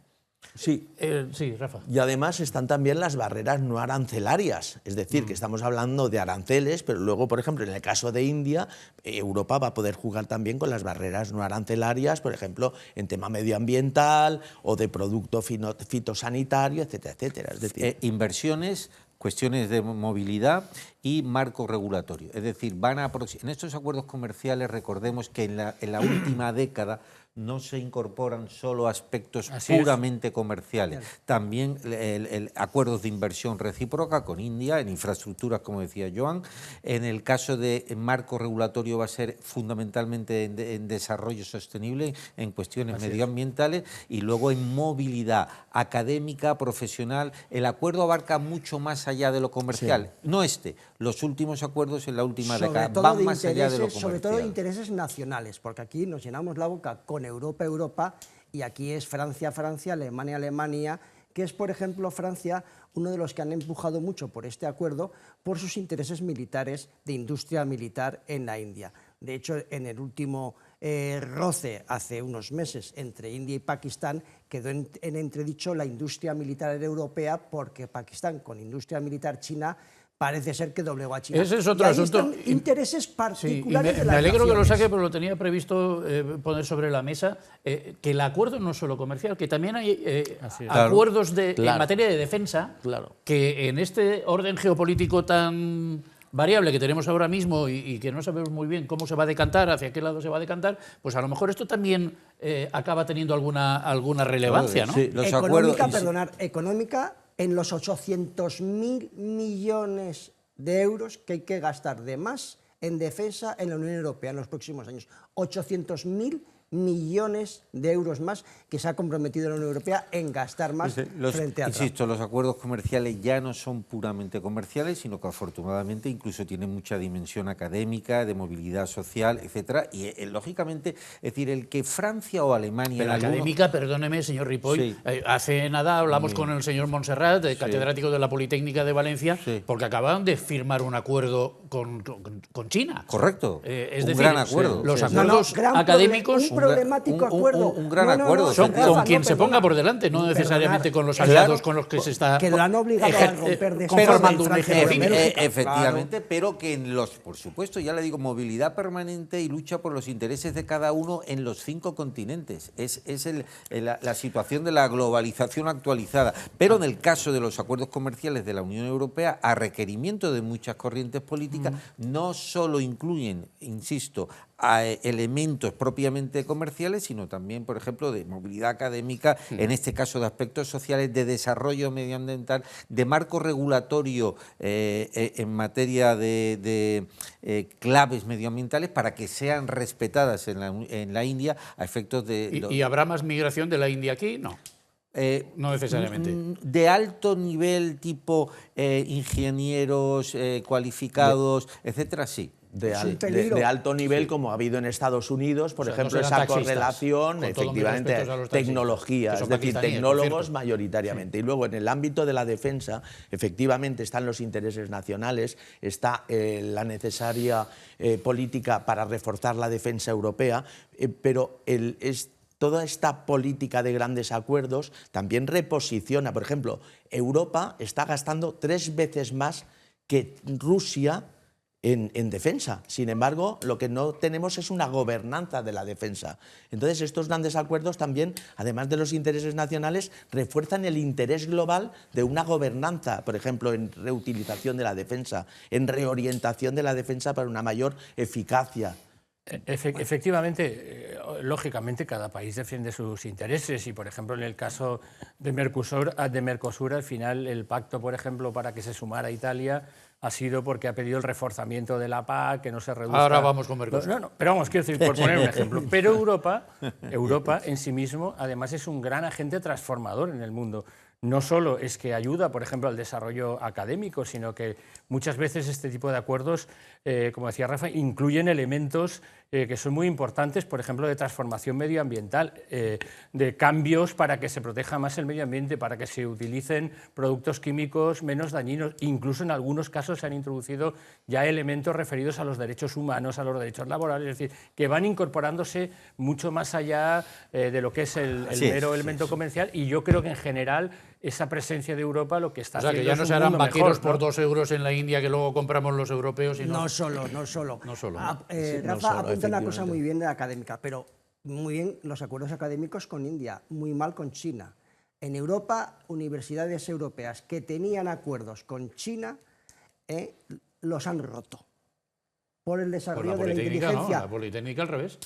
Sí. Sí, Rafa. Y además están también las barreras no arancelarias, es decir, que estamos hablando de aranceles, pero luego, por ejemplo, en el caso de India, Europa va a poder jugar también con las barreras no arancelarias, por ejemplo, en tema medioambiental o de producto fitosanitario, etcétera, etcétera. Es decir, inversiones, cuestiones de movilidad y marco regulatorio. Es decir, en estos acuerdos comerciales, recordemos que en la última década no se incorporan solo aspectos puramente comerciales, también acuerdos de inversión recíproca con India, en infraestructuras, como decía Joan. En el caso de marco regulatorio va a ser fundamentalmente en desarrollo sostenible, en cuestiones medioambientales, y luego en movilidad académica, profesional. El acuerdo abarca mucho más allá de lo comercial, no los últimos acuerdos en la última década van más allá de lo comercial. Sobre todo de intereses nacionales, porque aquí nos llenamos la boca con Europa, y aquí es Francia, Alemania, que es, por ejemplo, Francia, uno de los que han empujado mucho por este acuerdo por sus intereses militares de industria militar en la India. De hecho, en el último roce hace unos meses entre India y Pakistán quedó en entredicho la industria militar europea, porque Pakistán, con industria militar china, parece ser que doblegó a China. Ese es otro asunto. Intereses particulares de las me alegro naciones. que lo saque, pero lo tenía previsto poner sobre la mesa, que el acuerdo no es solo comercial, que también hay acuerdos en materia de defensa, que en este orden geopolítico tan variable que tenemos ahora mismo y que no sabemos muy bien cómo se va a decantar, hacia qué lado se va a decantar, pues a lo mejor esto también acaba teniendo alguna relevancia, ¿no? Sí, los acuerdos, económica en los 800.000 millones de euros que hay que gastar de más en defensa en la Unión Europea en los próximos años. 800.000 millones de euros más que se ha comprometido la Unión Europea en gastar más frente a Trump. Insisto, los acuerdos comerciales ya no son puramente comerciales, sino que afortunadamente incluso tienen mucha dimensión académica, de movilidad social, etcétera. Y lógicamente, es decir, el que Francia o Alemania... Pero académica, perdóneme, señor Ripoll, hace nada hablamos con el señor Montserrat, catedrático de la Politécnica de Valencia, porque acaban de firmar un acuerdo con China. Correcto, es un gran acuerdo. Los acuerdos académicos... problemático acuerdo. Un gran acuerdo. Son con quien se ponga por delante, no necesariamente con los aliados con los que se está que lo han obligado a romper conformando un eje. Efectivamente, pero que por supuesto, ya le digo, movilidad permanente y lucha por los intereses de cada uno en los 5 continentes. Es la situación de la globalización actualizada. Pero en el caso de los acuerdos comerciales de la Unión Europea, a requerimiento de muchas corrientes políticas, no solo incluyen, insisto, a elementos propiamente comerciales, sino también, por ejemplo, de movilidad académica, en este caso de aspectos sociales, de desarrollo medioambiental, de marco regulatorio en materia de claves medioambientales para que sean respetadas en la India a efectos de... ¿Y habrá más migración de la India aquí? No. No necesariamente. De alto nivel, tipo ingenieros cualificados, etcétera, sí. De alto nivel, como ha habido en Estados Unidos, por ejemplo, no esa correlación, efectivamente, tecnología, es decir, tecnólogos mayoritariamente. Y luego, en el ámbito de la defensa, efectivamente, están los intereses nacionales, está la necesaria política para reforzar la defensa europea, pero toda esta política de grandes acuerdos también reposiciona. Por ejemplo, Europa está gastando 3 veces más que Rusia en defensa. Sin embargo, lo que no tenemos es una gobernanza de la defensa. Entonces, estos grandes acuerdos también, además de los intereses nacionales, refuerzan el interés global de una gobernanza, por ejemplo, en reutilización de la defensa, en reorientación de la defensa para una mayor eficacia. Efectivamente, lógicamente, cada país defiende sus intereses y, por ejemplo, en el caso de Mercosur, al final el pacto, por ejemplo, para que se sumara Italia ha sido porque ha pedido el reforzamiento de la PAC, que no se reduzca... Ahora vamos con Mercosur. No, pero vamos, quiero decir, por poner un ejemplo. Pero Europa en sí mismo, además, es un gran agente transformador en el mundo. No solo es que ayuda, por ejemplo, al desarrollo académico, sino que muchas veces este tipo de acuerdos, como decía Rafa, incluyen elementos que son muy importantes, por ejemplo, de transformación medioambiental, de cambios para que se proteja más el medio ambiente, para que se utilicen productos químicos menos dañinos. Incluso en algunos casos se han introducido ya elementos referidos a los derechos humanos, a los derechos laborales, es decir, que van incorporándose mucho más allá de lo que es el mero elemento comercial, y yo creo que en general esa presencia de Europa lo que está haciendo que ya es no un se harán mundo vaqueros mejor, ¿no? por 2 euros en la India que luego compramos los europeos. Y No solo. Rafa apunta una cosa muy bien de la académica, pero muy bien los acuerdos académicos con India, muy mal con China. En Europa, universidades europeas que tenían acuerdos con China los han roto por el desarrollo de la inteligencia. La Politécnica al revés.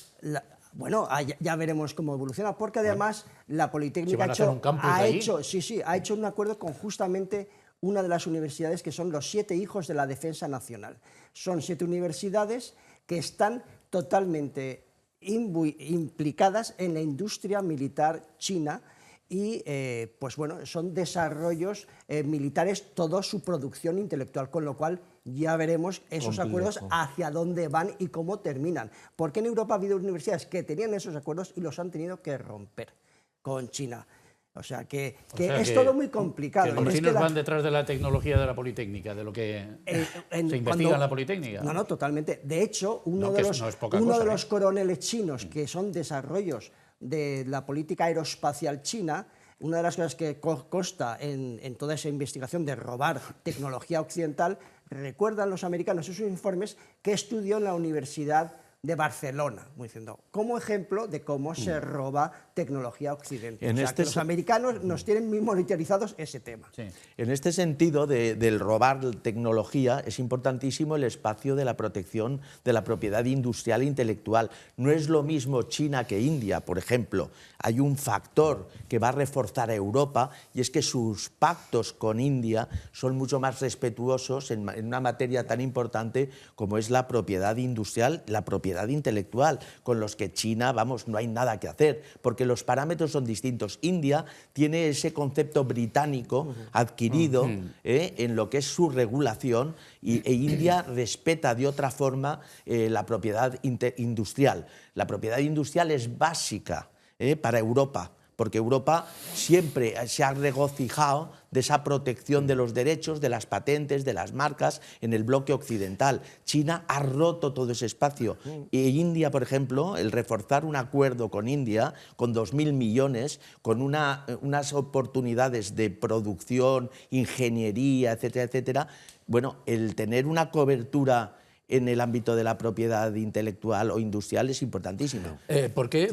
Bueno, ya veremos cómo evoluciona, porque además la Politécnica ha hecho un acuerdo con justamente una de las universidades que son los 7 hijos de la defensa nacional. Son 7 universidades que están totalmente implicadas en la industria militar china y pues bueno, son desarrollos militares, toda su producción intelectual, con lo cual ya veremos esos acuerdos hacia dónde van y cómo terminan. Porque en Europa ha habido universidades que tenían esos acuerdos y los han tenido que romper con China. O sea que es todo muy complicado. Que los chinos van detrás de la tecnología de la Politécnica, de lo que se investiga en la Politécnica. No, totalmente. De hecho, uno de los coroneles chinos que son desarrollos de la política aeroespacial china, una de las cosas que consta en toda esa investigación de robar tecnología occidental, recuerdan los americanos esos informes que estudió en la Universidad de Barcelona, diciendo, como ejemplo de cómo se roba tecnología occidental. Los americanos nos tienen muy monitorizados ese tema. Sí. En este sentido del robar tecnología es importantísimo el espacio de la protección de la propiedad industrial e intelectual. No es lo mismo China que India, por ejemplo. Hay un factor que va a reforzar a Europa y es que sus pactos con India son mucho más respetuosos en una materia tan importante como es la propiedad industrial, la propiedad intelectual, con los que China, vamos, no hay nada que hacer, porque los parámetros son distintos. India tiene ese concepto británico adquirido en lo que es su regulación e India respeta de otra forma la propiedad industrial. La propiedad industrial es básica para Europa, porque Europa siempre se ha regocijado de esa protección de los derechos, de las patentes, de las marcas en el bloque occidental. China ha roto todo ese espacio. E India, por ejemplo, el reforzar un acuerdo con India, con 2.000 millones, con unas oportunidades de producción, ingeniería, etcétera, etcétera, bueno, el tener una cobertura en el ámbito de la propiedad intelectual o industrial es importantísimo. ¿Por qué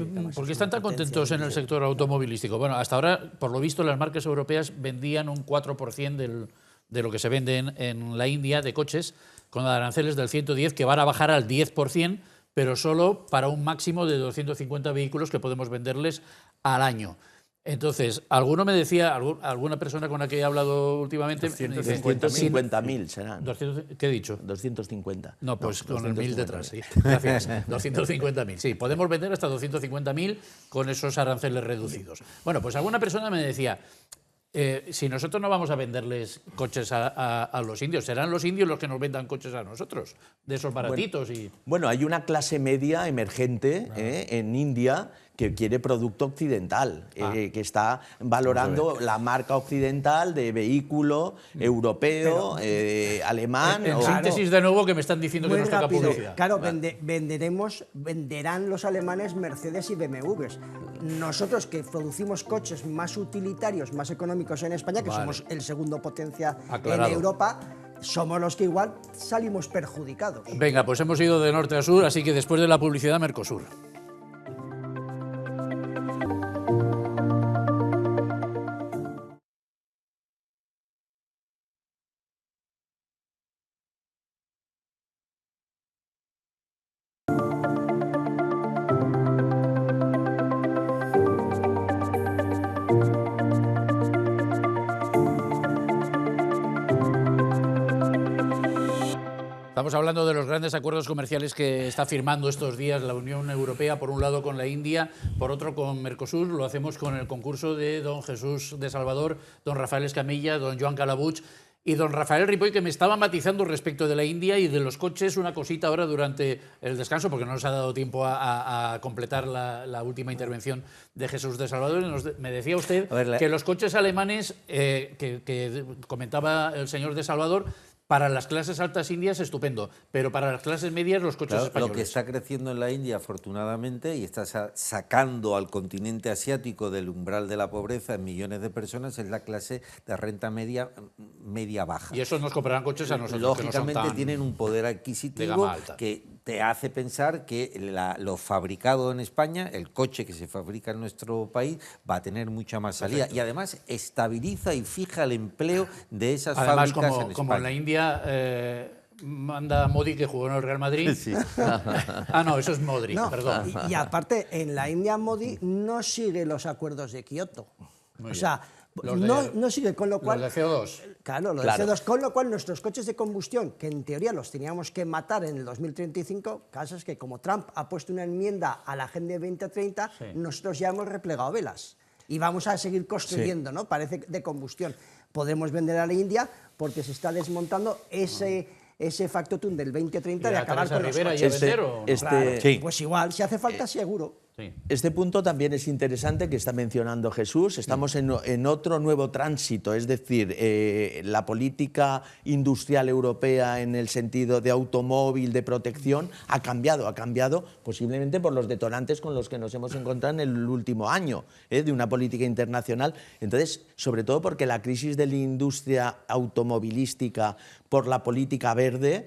están tan contentos en el sector automovilístico? Bueno, hasta ahora, por lo visto, las marcas europeas vendían un 4% de lo que se vende en la India de coches, con aranceles del 110, que van a bajar al 10%, pero solo para un máximo de 250 vehículos que podemos venderles al año. Entonces, alguno me decía, alguna persona con la que he hablado últimamente... 250.000 serán. ¿Qué he dicho? 250. No, pues no, con el 1000 detrás, sí. Gracias. 250.000, sí. Podemos vender hasta 250.000 con esos aranceles reducidos. Bueno, pues alguna persona me decía, si nosotros no vamos a venderles coches a los indios, serán los indios los que nos vendan coches a nosotros, de esos baratitos. Bueno, hay una clase media emergente en India que quiere producto occidental, que está valorando la marca occidental de vehículo europeo, alemán. En síntesis, de nuevo, que me están diciendo que nos toca publicidad. Claro, venderán los alemanes Mercedes y BMWs. Nosotros, que producimos coches más utilitarios, más económicos en España, que somos el segundo potencia en Europa, somos los que igual salimos perjudicados. Venga, pues hemos ido de norte a sur, así que después de la publicidad, Mercosur. Estamos hablando de los grandes acuerdos comerciales que está firmando estos días la Unión Europea, por un lado con la India, por otro con Mercosur. Lo hacemos con el concurso de don Jesús de Salvador, don Rafael Escamilla, don Joan Calabuig Y don Rafael Ripoll, que me estaba matizando respecto de la India y de los coches, una cosita ahora durante el descanso, porque no nos ha dado tiempo a completar la última intervención de Jesús de Salvador. Me decía usted que los coches alemanes, que comentaba el señor de Salvador, para las clases altas indias estupendo, pero para las clases medias los coches españoles. Lo que está creciendo en la India, afortunadamente, y está sacando al continente asiático del umbral de la pobreza en millones de personas, es la clase de renta media-baja. Y esos nos comprarán coches a nosotros. Lógicamente que no son tienen un poder adquisitivo que te hace pensar que lo fabricado en España, el coche que se fabrica en nuestro país, va a tener mucha más salida. Perfecto. Y además estabiliza y fija el empleo de esas fábricas en España. Como en la India manda Modi, que jugó en el Real Madrid. Sí. No, eso es Modric, perdón. Y aparte, en la India Modi no sigue los acuerdos de Kioto. O sea, no sigue, con lo cual... Los de CO2. Claro, los de CO2, con lo cual nuestros coches de combustión, que en teoría los teníamos que matar en el 2035, caso es que como Trump ha puesto una enmienda a la Agenda 2030, nosotros ya hemos replegado velas. Y vamos a seguir construyendo, ¿no? Parece de combustión. Podemos vender a la India porque se está desmontando ese factotum del 2030 de acabar con los coches. Claro, pues igual, si hace falta, seguro. Sí. Este punto también es interesante que está mencionando Jesús. Estamos en otro nuevo tránsito, es decir, la política industrial europea en el sentido de automóvil, de protección, ha cambiado posiblemente por los detonantes con los que nos hemos encontrado en el último año, de una política internacional. Entonces, sobre todo porque la crisis de la industria automovilística por la política verde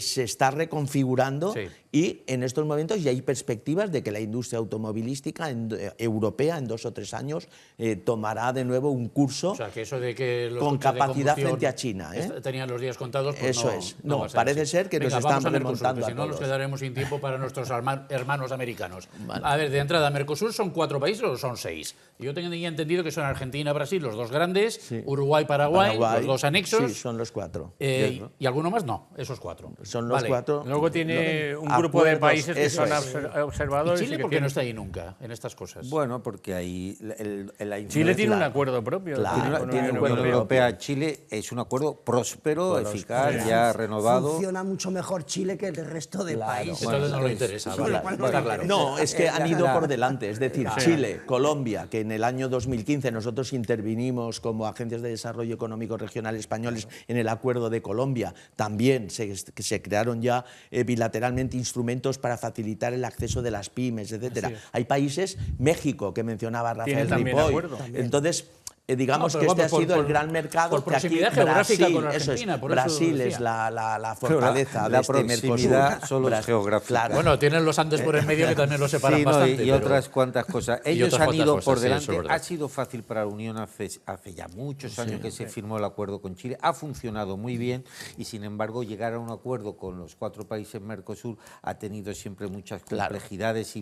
se está reconfigurando y en estos momentos ya hay perspectivas de que la industria automovilística europea en 2 o 3 años tomará de nuevo un curso, o sea, que eso de que los con capacidad frente a China. Tenían los días contados, pues eso es. No, parece ser que nos están remontando a si no nos quedaremos sin tiempo para nuestros hermanos americanos. Vale. A ver, de entrada, ¿Mercosur son 4 países o son 6? Yo tenía entendido que son Argentina, Brasil, los 2 grandes, Uruguay, Paraguay, los 2 anexos. Sí, son los 4. ¿Y alguno más? No, esos 4. Son los 4. Luego tiene un grupo de países que son observadores. ¿Y Chile por qué no está ahí nunca en estas cosas? Bueno, porque ahí Chile tiene un acuerdo propio. Tiene un acuerdo europeo. Chile es un acuerdo próspero, eficaz, ya renovado. Funciona mucho mejor Chile que el resto de países. Entonces no le interesa. No, es que han ido por delante. Es decir, Chile, Colombia, que en el año 2015 nosotros intervinimos como agencias de desarrollo económico regional españoles en el acuerdo de Colombia, también se crearon ya bilateralmente instrumentos para facilitar el acceso de las pymes, etcétera. Hay países, México, que mencionaba Rafael Ripoll. Entonces, digamos que este ha sido el gran mercado. Por proximidad geográfica con Argentina. Brasil es la fortaleza de este Mercosur. Solo es geográfica. Claro. Bueno, tienen los Andes por el medio que también los separan bastante. Y otras cuantas cosas. Ellos han ido por delante. Sí, ha sido fácil para la Unión hace ya muchos años que se firmó el acuerdo con Chile. Ha funcionado muy bien y, sin embargo, llegar a un acuerdo con los 4 países Mercosur ha tenido siempre muchas complejidades.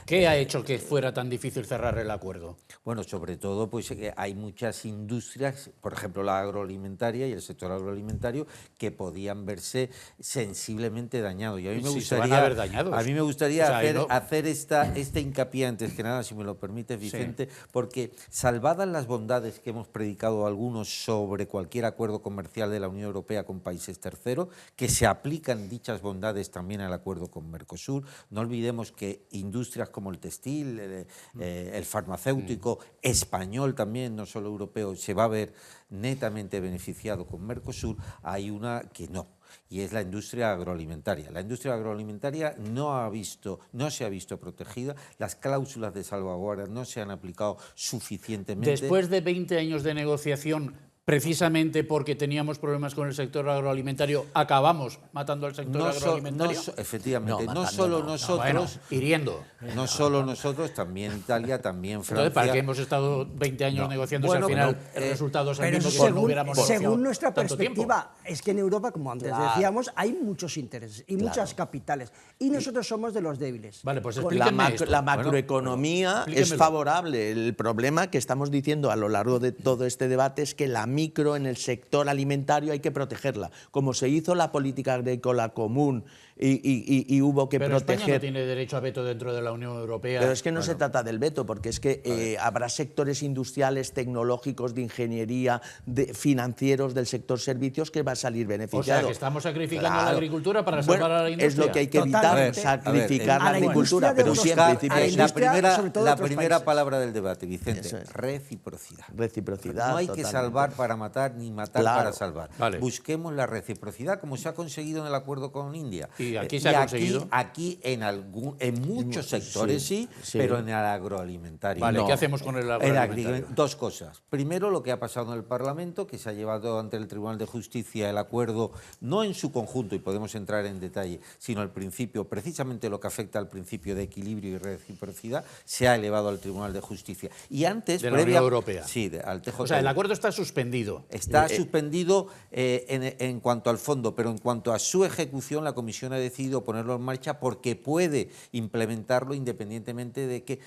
¿Qué ha hecho que fuera tan difícil cerrar el acuerdo? Bueno, sobre todo, pues que hay muchas industrias, por ejemplo la agroalimentaria y el sector agroalimentario, que podían verse sensiblemente dañados. Y a mí me gustaría, hacer este hincapié antes que nada, si me lo permite, Vicente, porque salvadas las bondades que hemos predicado algunos sobre cualquier acuerdo comercial de la Unión Europea con países terceros, que se aplican dichas bondades también al acuerdo con Mercosur. No olvidemos que industrias como el textil, el farmacéutico español también, no solo europeo, se va a ver netamente beneficiado con Mercosur. Hay una que no, y es la industria agroalimentaria. La industria agroalimentaria no se ha visto protegida, las cláusulas de salvaguardia no se han aplicado suficientemente. Después de 20 años de negociación, precisamente porque teníamos problemas con el sector agroalimentario, acabamos matando al sector agroalimentario. Efectivamente, no solo nosotros, hiriendo. No solo nosotros, también Italia, también Francia. Entonces, ¿para qué hemos estado 20 años negociando si al final el resultado es el mismo que no hubiéramos negociado? Según nuestra perspectiva, es que en Europa, como antes decíamos, hay muchos intereses y muchas capitales. Y nosotros somos de los débiles. Vale, pues la macroeconomía es favorable. El problema que estamos diciendo a lo largo de todo este debate es que la micro, en el sector alimentario, hay que protegerla. Como se hizo la política agrícola común y hubo que Pero proteger... España no tiene derecho a veto dentro de la Unión Europea. Pero es que no se trata del veto, porque es que habrá sectores industriales, tecnológicos, de ingeniería, financieros, del sector servicios, que va a salir beneficiado. O sea, que estamos sacrificando a la agricultura para salvar a la industria. Es lo que hay que evitar, Totalmente. sacrificar A la la agricultura, industria de pero los- sí en a la principio La industria, primera, sobre todo de la otros primera países. palabra del debate, Vicente, Eso es. reciprocidad. reciprocidad. No hay que totalmente. salvar para matar ni matar Claro. para salvar. Vale. Busquemos la reciprocidad como se ha conseguido en el acuerdo con India. ¿Y aquí se ha conseguido? Aquí en muchos sectores sí, sí. pero en el agroalimentario. Vale, no. ¿qué hacemos con el El agroalimentario? Dos cosas. Primero, lo que ha pasado en el Parlamento, que se ha llevado ante el Tribunal de Justicia el acuerdo, no en su conjunto, y podemos entrar en detalle, sino al principio, precisamente lo que afecta al principio de equilibrio y reciprocidad, se ha elevado al Tribunal de Justicia. Y antes, De la Unión Europea. Sí, al TJUE. O sea, el acuerdo está suspendido. Está suspendido en cuanto al fondo, pero en cuanto a su ejecución, la Comisión ha decidido ponerlo en marcha porque puede implementarlo independientemente de que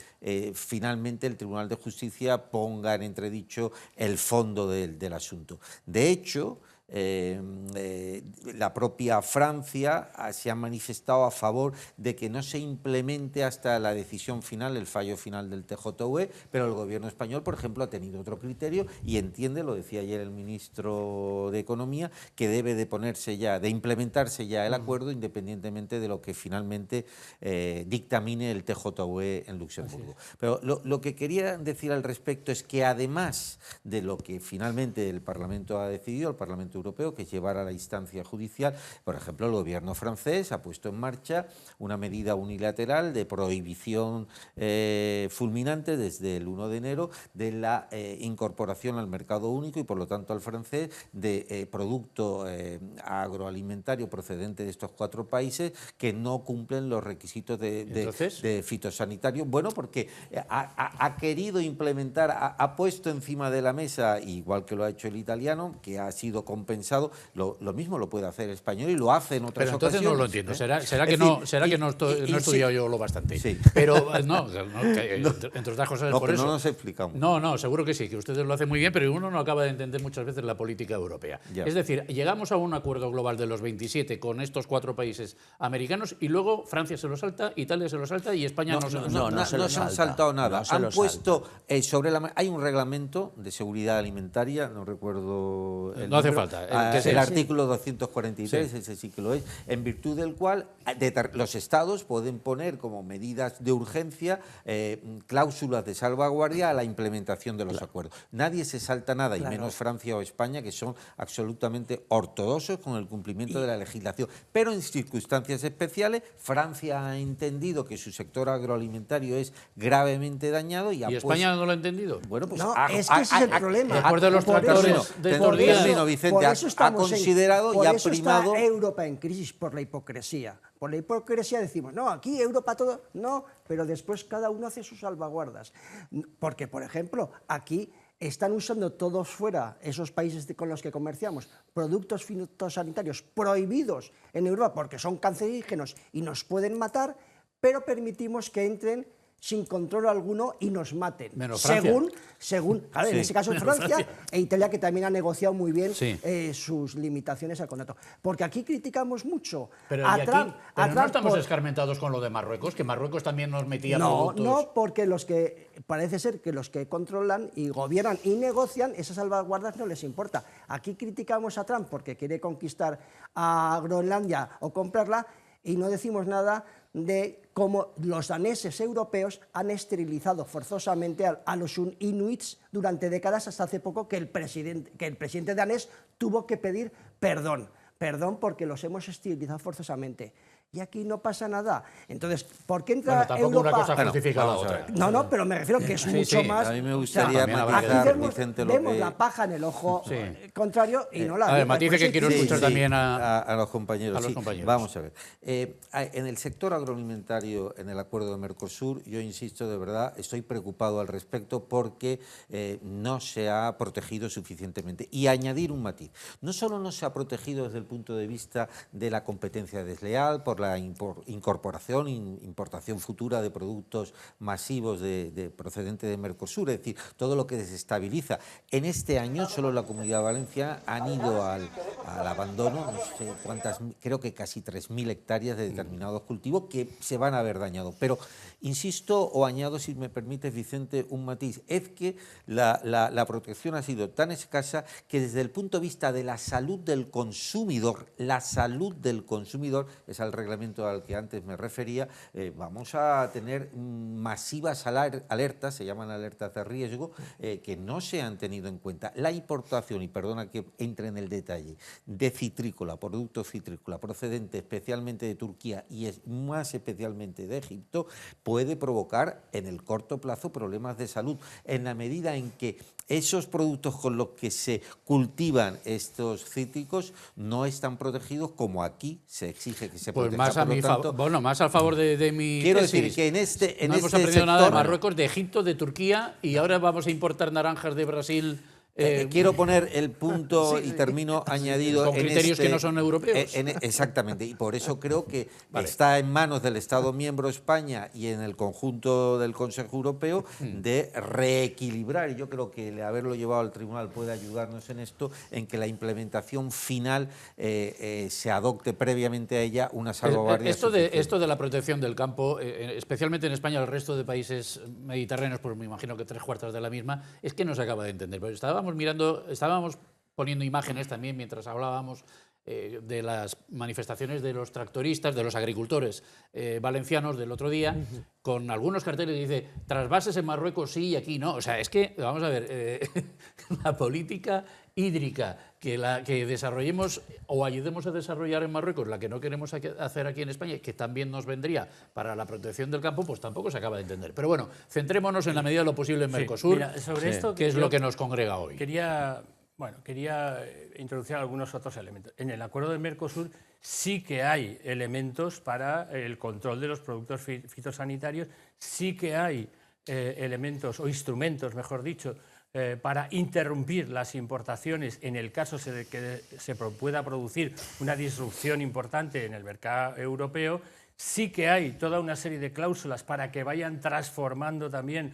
finalmente el Tribunal de Justicia ponga en entredicho el fondo del asunto. De hecho, la propia Francia se ha manifestado a favor de que no se implemente hasta la decisión final, el fallo final del TJUE, pero el gobierno español, por ejemplo, ha tenido otro criterio y entiende, lo decía ayer el ministro de Economía, que debe de implementarse ya el acuerdo independientemente de lo que finalmente dictamine el TJUE en Luxemburgo. Pero lo que quería decir al respecto es que además de lo que finalmente el Parlamento ha decidido, el Parlamento Europeo, que es llevar a la instancia judicial, por ejemplo, el gobierno francés ha puesto en marcha una medida unilateral de prohibición fulminante desde el 1 de enero de la incorporación al mercado único y, por lo tanto, al francés de producto agroalimentario procedente de estos 4 países que no cumplen los requisitos de fitosanitario. Bueno, porque ha querido implementar, ha puesto encima de la mesa, igual que lo ha hecho el italiano, que ha sido compensado, lo mismo lo puede hacer el español y lo hace en otras Pero entonces ocasiones. no lo entiendo. ¿Será Es que no he estudiado yo lo bastante? Sí. Pero entre otras cosas es No, por pero eso. no nos explicamos. No, seguro que sí, que ustedes lo hacen muy bien, pero uno no acaba de entender muchas veces la política europea. Ya. Es decir, llegamos a un acuerdo global de los 27 con estos 4 países americanos y luego Francia se lo salta, Italia se lo salta y España no se lo salta. No se han saltado nada. No se Han lo puesto sobre la hay un reglamento de seguridad alimentaria, no recuerdo el No hace número, falta, que sea. el artículo 243, ese sí que lo es, en virtud del cual los estados pueden poner como medidas de urgencia cláusulas de salvaguardia a la implementación de los acuerdos. Nadie se salta nada, y menos Francia o España, que son absolutamente ortodoxos con el cumplimiento de la legislación. Pero en circunstancias especiales, Francia ha entendido que su sector agroalimentario es gravemente dañado y ha ¿Y España no lo ha entendido? Bueno, pues No, es que ese es el problema. Después de los Por tractores eso- de estos por días. eso- Termino, Vicente, por eso ha estamos considerado por y ha eso primado. está Europa en crisis, por la hipocresía. Por la hipocresía decimos, no, aquí Europa todo, no, pero después cada uno hace sus salvaguardas. Porque, por ejemplo, aquí están usando todos fuera, esos países con los que comerciamos, productos fitosanitarios prohibidos en Europa porque son cancerígenos y nos pueden matar, pero permitimos que entren sin control alguno y nos maten. Menos Francia. Según claro, en Sí, ese caso es menos Francia Francia. e Italia, que también ha negociado muy bien Sí. sus limitaciones al contrato. Porque aquí criticamos mucho Pero, a y aquí, Trump, pero no Trump estamos por- escarmentados con lo de Marruecos, que Marruecos también nos metía No, productos. no, porque parece ser que los que controlan y gobiernan y negocian, esas salvaguardas no les importa. Aquí criticamos a Trump porque quiere conquistar a Groenlandia o comprarla y no decimos nada de cómo los daneses europeos han esterilizado forzosamente a los inuits durante décadas, hasta hace poco que el presidente danés tuvo que pedir perdón porque los hemos esterilizado forzosamente. Y aquí no pasa nada. Entonces, ¿por qué entra Bueno, tampoco Europa? una cosa justifica la vamos a otra. ver. No, pero me refiero que es mucho sí, más. a mí me o gustaría sea, matizar, aquí Vicente, lo vemos que- la paja en el ojo Sí. contrario y no la A ver, viga. matice Por eso que quiero insiste. escuchar también a los compañeros. a los sí. compañeros. Vamos a ver. En el sector agroalimentario, en el acuerdo de Mercosur, yo insisto, de verdad, estoy preocupado al respecto porque no se ha protegido suficientemente. Y añadir un matiz. No solo no se ha protegido desde el punto de vista de la competencia desleal, por la incorporación, importación futura de productos masivos procedentes de Mercosur, es decir, todo lo que desestabiliza. En este año solo la Comunidad Valenciana han ido al abandono, no sé cuántas, creo que casi 3.000 hectáreas de determinados cultivos que se van a ver dañados. Pero insisto o añado, si me permites, Vicente, un matiz, es que la protección ha sido tan escasa que desde el punto de vista de la salud del consumidor, la salud del consumidor, es al reglamento al que antes me refería, vamos a tener masivas alertas, se llaman alertas de riesgo, que no se han tenido en cuenta. La importación, y perdona que entre en el detalle, de citrícola, productos citrícola, procedente especialmente de Turquía y más especialmente de Egipto, puede provocar en el corto plazo problemas de salud, en la medida en que esos productos con los que se cultivan estos cítricos no están protegidos como aquí se exige que se pues protejan. Más al favor de mi quiero tesis. decir que en no hemos este aprendido sector, nada de Marruecos, de Egipto, de Turquía, y ahora vamos a importar naranjas de Brasil. Quiero poner el punto y termino añadido con en criterios que no son europeos. Exactamente, y por eso creo que Vale. está en manos del Estado miembro España y en el conjunto del Consejo Europeo de reequilibrar, y yo creo que el haberlo llevado al tribunal puede ayudarnos en esto, en que la implementación final se adopte previamente a ella una salvaguardia. Esto de la protección del campo, especialmente en España, el resto de países mediterráneos, pues me imagino que 3/4 de la misma, es que no se acaba de entender. Pero estábamos poniendo imágenes también mientras hablábamos de las manifestaciones de los tractoristas, de los agricultores valencianos del otro día, con algunos carteles que dice trasvases en Marruecos sí y aquí no. O sea, es que, vamos a ver, la política hídrica que desarrollemos o ayudemos a desarrollar en Marruecos, la que no queremos hacer aquí en España, que también nos vendría para la protección del campo, pues tampoco se acaba de entender. Pero bueno, centrémonos en la medida de lo posible en Mercosur, mira, sobre esto, que es lo que nos congrega hoy. Quería introducir algunos otros elementos. En el acuerdo de Mercosur sí que hay elementos para el control de los productos fitosanitarios, sí que hay elementos o instrumentos, mejor dicho, para interrumpir las importaciones en el caso de que se pueda producir una disrupción importante en el mercado europeo. Sí que hay toda una serie de cláusulas para que vayan transformando también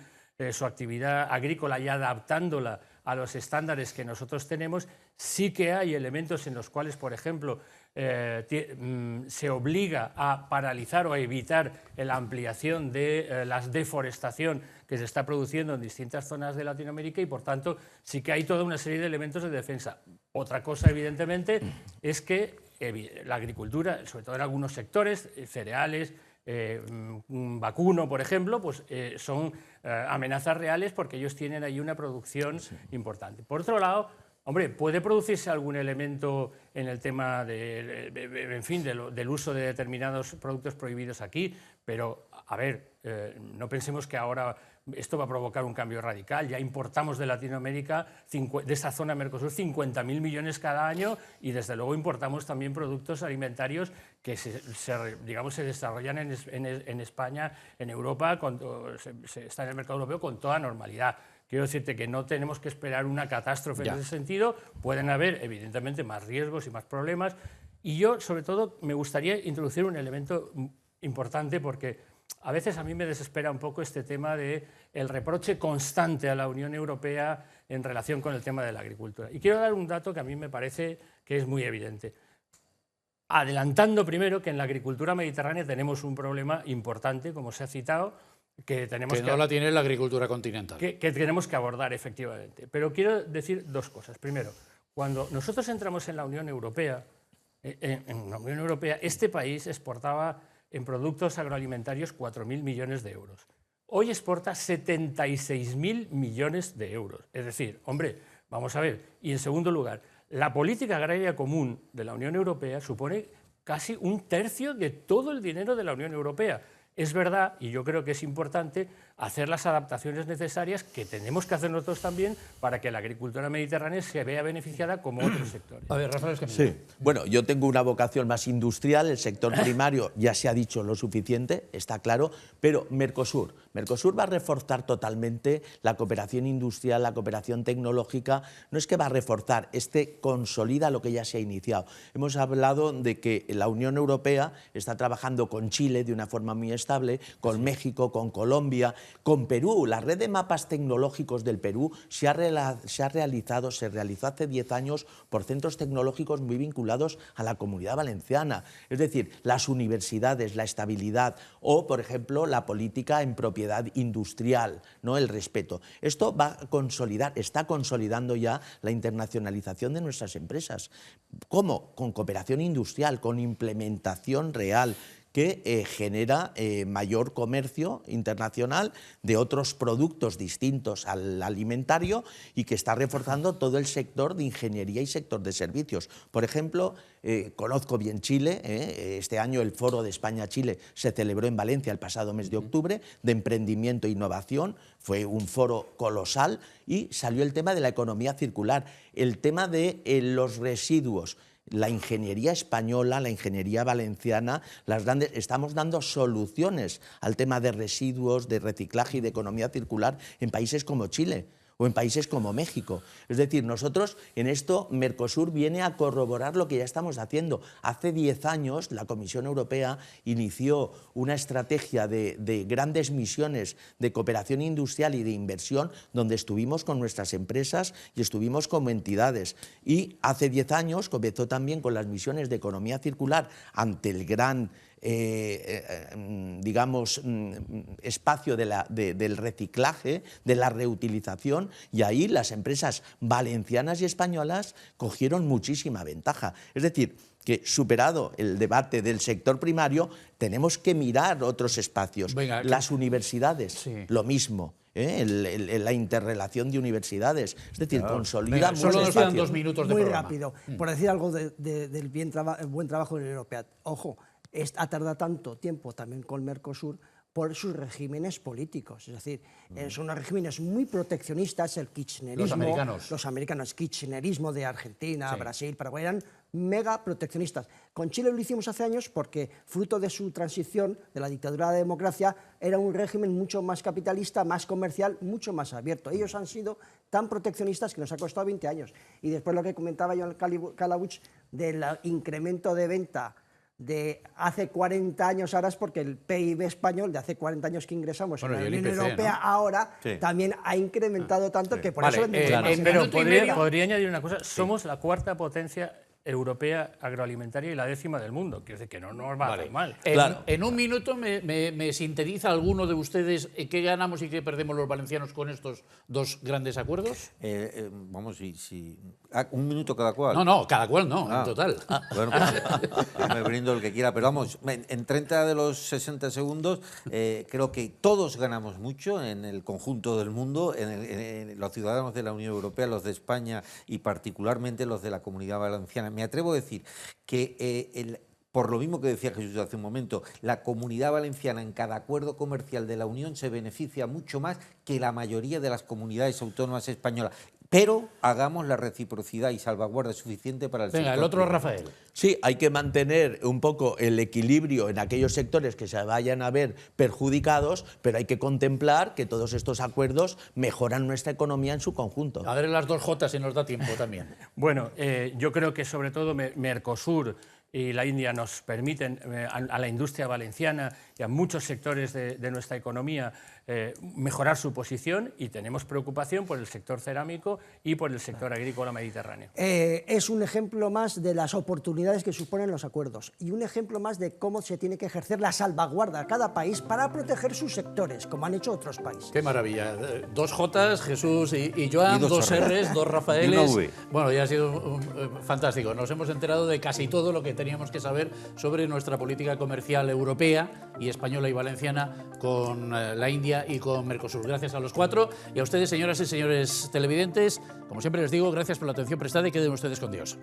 su actividad agrícola y adaptándola a los estándares que nosotros tenemos. Sí que hay elementos en los cuales, por ejemplo, se obliga a paralizar o a evitar la ampliación de la deforestación que se está produciendo en distintas zonas de Latinoamérica, y por tanto sí que hay toda una serie de elementos de defensa. Otra cosa, evidentemente, es que la agricultura, sobre todo en algunos sectores, cereales, vacuno, por ejemplo, pues son amenazas reales porque ellos tienen ahí una producción importante. Por otro lado, hombre, puede producirse algún elemento en el tema del uso de determinados productos prohibidos aquí, pero, a ver, no pensemos que ahora esto va a provocar un cambio radical. Ya importamos de Latinoamérica, de esa zona Mercosur, 50.000 millones cada año, y desde luego importamos también productos alimentarios que se desarrollan en España, en Europa, está en el mercado europeo con toda normalidad. Quiero decirte que no tenemos que esperar una catástrofe en ese sentido. Pueden haber, evidentemente, más riesgos y más problemas. Y yo, sobre todo, me gustaría introducir un elemento importante, porque a veces a mí me desespera un poco este tema del reproche constante a la Unión Europea en relación con el tema de la agricultura. Y quiero dar un dato que a mí me parece que es muy evidente. Adelantando primero que en la agricultura mediterránea tenemos un problema importante, como se ha citado, que no la tiene la agricultura continental. Que tenemos que abordar, efectivamente. Pero quiero decir dos cosas. Primero, cuando nosotros entramos en la Unión Europea, este país exportaba en productos agroalimentarios 4.000 millones de euros. Hoy exporta 76.000 millones de euros. Es decir, hombre, vamos a ver. Y en segundo lugar, la política agraria común de la Unión Europea supone casi 1/3 de todo el dinero de la Unión Europea. Es verdad, y yo creo que es importante, hacer las adaptaciones necesarias que tenemos que hacer nosotros también para que la agricultura mediterránea se vea beneficiada como otros sectores. A ver, Rafael Escamilla. Sí. Bueno, yo tengo una vocación más industrial, el sector primario ya se ha dicho lo suficiente, está claro, pero Mercosur va a reforzar totalmente la cooperación industrial, la cooperación tecnológica, no es que va a reforzar, consolida lo que ya se ha iniciado. Hemos hablado de que la Unión Europea está trabajando con Chile de una forma muy estable, con México, con Colombia, con Perú. La red de mapas tecnológicos del Perú se realizó hace 10 años por centros tecnológicos muy vinculados a la Comunidad Valenciana. Es decir, las universidades, la estabilidad o, por ejemplo, la política en propiedad industrial, ¿no? El respeto. Esto va a consolidar, está consolidando ya la internacionalización de nuestras empresas. ¿Cómo? Con cooperación industrial, con implementación real, que genera mayor comercio internacional de otros productos distintos al alimentario y que está reforzando todo el sector de ingeniería y sector de servicios. Por ejemplo, conozco bien Chile, este año el Foro de España-Chile se celebró en Valencia el pasado mes de octubre, de emprendimiento e innovación, fue un foro colosal y salió el tema de la economía circular, el tema de los residuos. La ingeniería española, la ingeniería valenciana, estamos dando soluciones al tema de residuos, de reciclaje y de economía circular en países como Chile o en países como México. Es decir, nosotros en esto, Mercosur viene a corroborar lo que ya estamos haciendo. Hace 10 años la Comisión Europea inició una estrategia de grandes misiones de cooperación industrial y de inversión donde estuvimos con nuestras empresas y estuvimos como entidades. Y hace 10 años comenzó también con las misiones de economía circular ante el gran espacio del reciclaje, de la reutilización, y ahí las empresas valencianas y españolas cogieron muchísima ventaja. Es decir, que superado el debate del sector primario, tenemos que mirar otros espacios. Venga, las universidades, sí. Lo mismo. La interrelación de universidades, es decir, consolida Venga, solo nos muchos quedan espacios. 2 minutos de Muy programa. rápido, por decir algo del buen trabajo de la Unión Europea. Ojo, ha tardado tanto tiempo también con Mercosur por sus regímenes políticos. Es decir, son unos regímenes muy proteccionistas, el kirchnerismo, los americanos, kirchnerismo de Argentina, Brasil, Paraguay, eran mega proteccionistas. Con Chile lo hicimos hace años porque, fruto de su transición de la dictadura a la democracia, era un régimen mucho más capitalista, más comercial, mucho más abierto. Ellos han sido tan proteccionistas que nos ha costado 20 años. Y después lo que comentaba John Kalauch del incremento de venta de hace 40 años ahora es porque el PIB español de hace 40 años que ingresamos en la Unión Europea, ¿no? Ahora también ha incrementado tanto que por eso vendemos más. Pero podría añadir una cosa, somos la cuarta potencia europea agroalimentaria y la 10ª del mundo, quiere decir que no nos va a hacer mal. En un minuto me sintetiza alguno de ustedes qué ganamos y qué perdemos los valencianos con estos 2 grandes acuerdos. Vamos, un minuto cada cual. No, cada cual no, en total. Bueno, pues, yo me brindo el que quiera, pero vamos, en 30 de los 60 segundos creo que todos ganamos mucho en el conjunto del mundo, en los ciudadanos de la Unión Europea, los de España y particularmente los de la Comunidad Valenciana. Me atrevo a decir que por lo mismo que decía Jesús hace un momento, la Comunidad Valenciana en cada acuerdo comercial de la Unión se beneficia mucho más que la mayoría de las comunidades autónomas españolas. Pero hagamos la reciprocidad y salvaguarda suficiente para el sector. Venga, el otro, Rafael. Sí, hay que mantener un poco el equilibrio en aquellos sectores que se vayan a ver perjudicados, pero hay que contemplar que todos estos acuerdos mejoran nuestra economía en su conjunto. A ver las 2 J si nos da tiempo también. Bueno, yo creo que sobre todo Mercosur y la India nos permiten a la industria valenciana y a muchos sectores de nuestra economía mejorar su posición, y tenemos preocupación por el sector cerámico y por el sector agrícola mediterráneo. Es un ejemplo más de las oportunidades que suponen los acuerdos y un ejemplo más de cómo se tiene que ejercer la salvaguarda a cada país para proteger sus sectores, como han hecho otros países. Qué maravilla. 2 J, Jesús y Joan, y 2 Rs, 2 Rafaeles. Y una V. Bueno, ya ha sido fantástico. Nos hemos enterado de casi todo lo que teníamos que saber sobre nuestra política comercial europea y española y valenciana con la India y con Mercosur. Gracias a los 4 y a ustedes, señoras y señores televidentes. Como siempre les digo, gracias por la atención prestada y queden ustedes con Dios.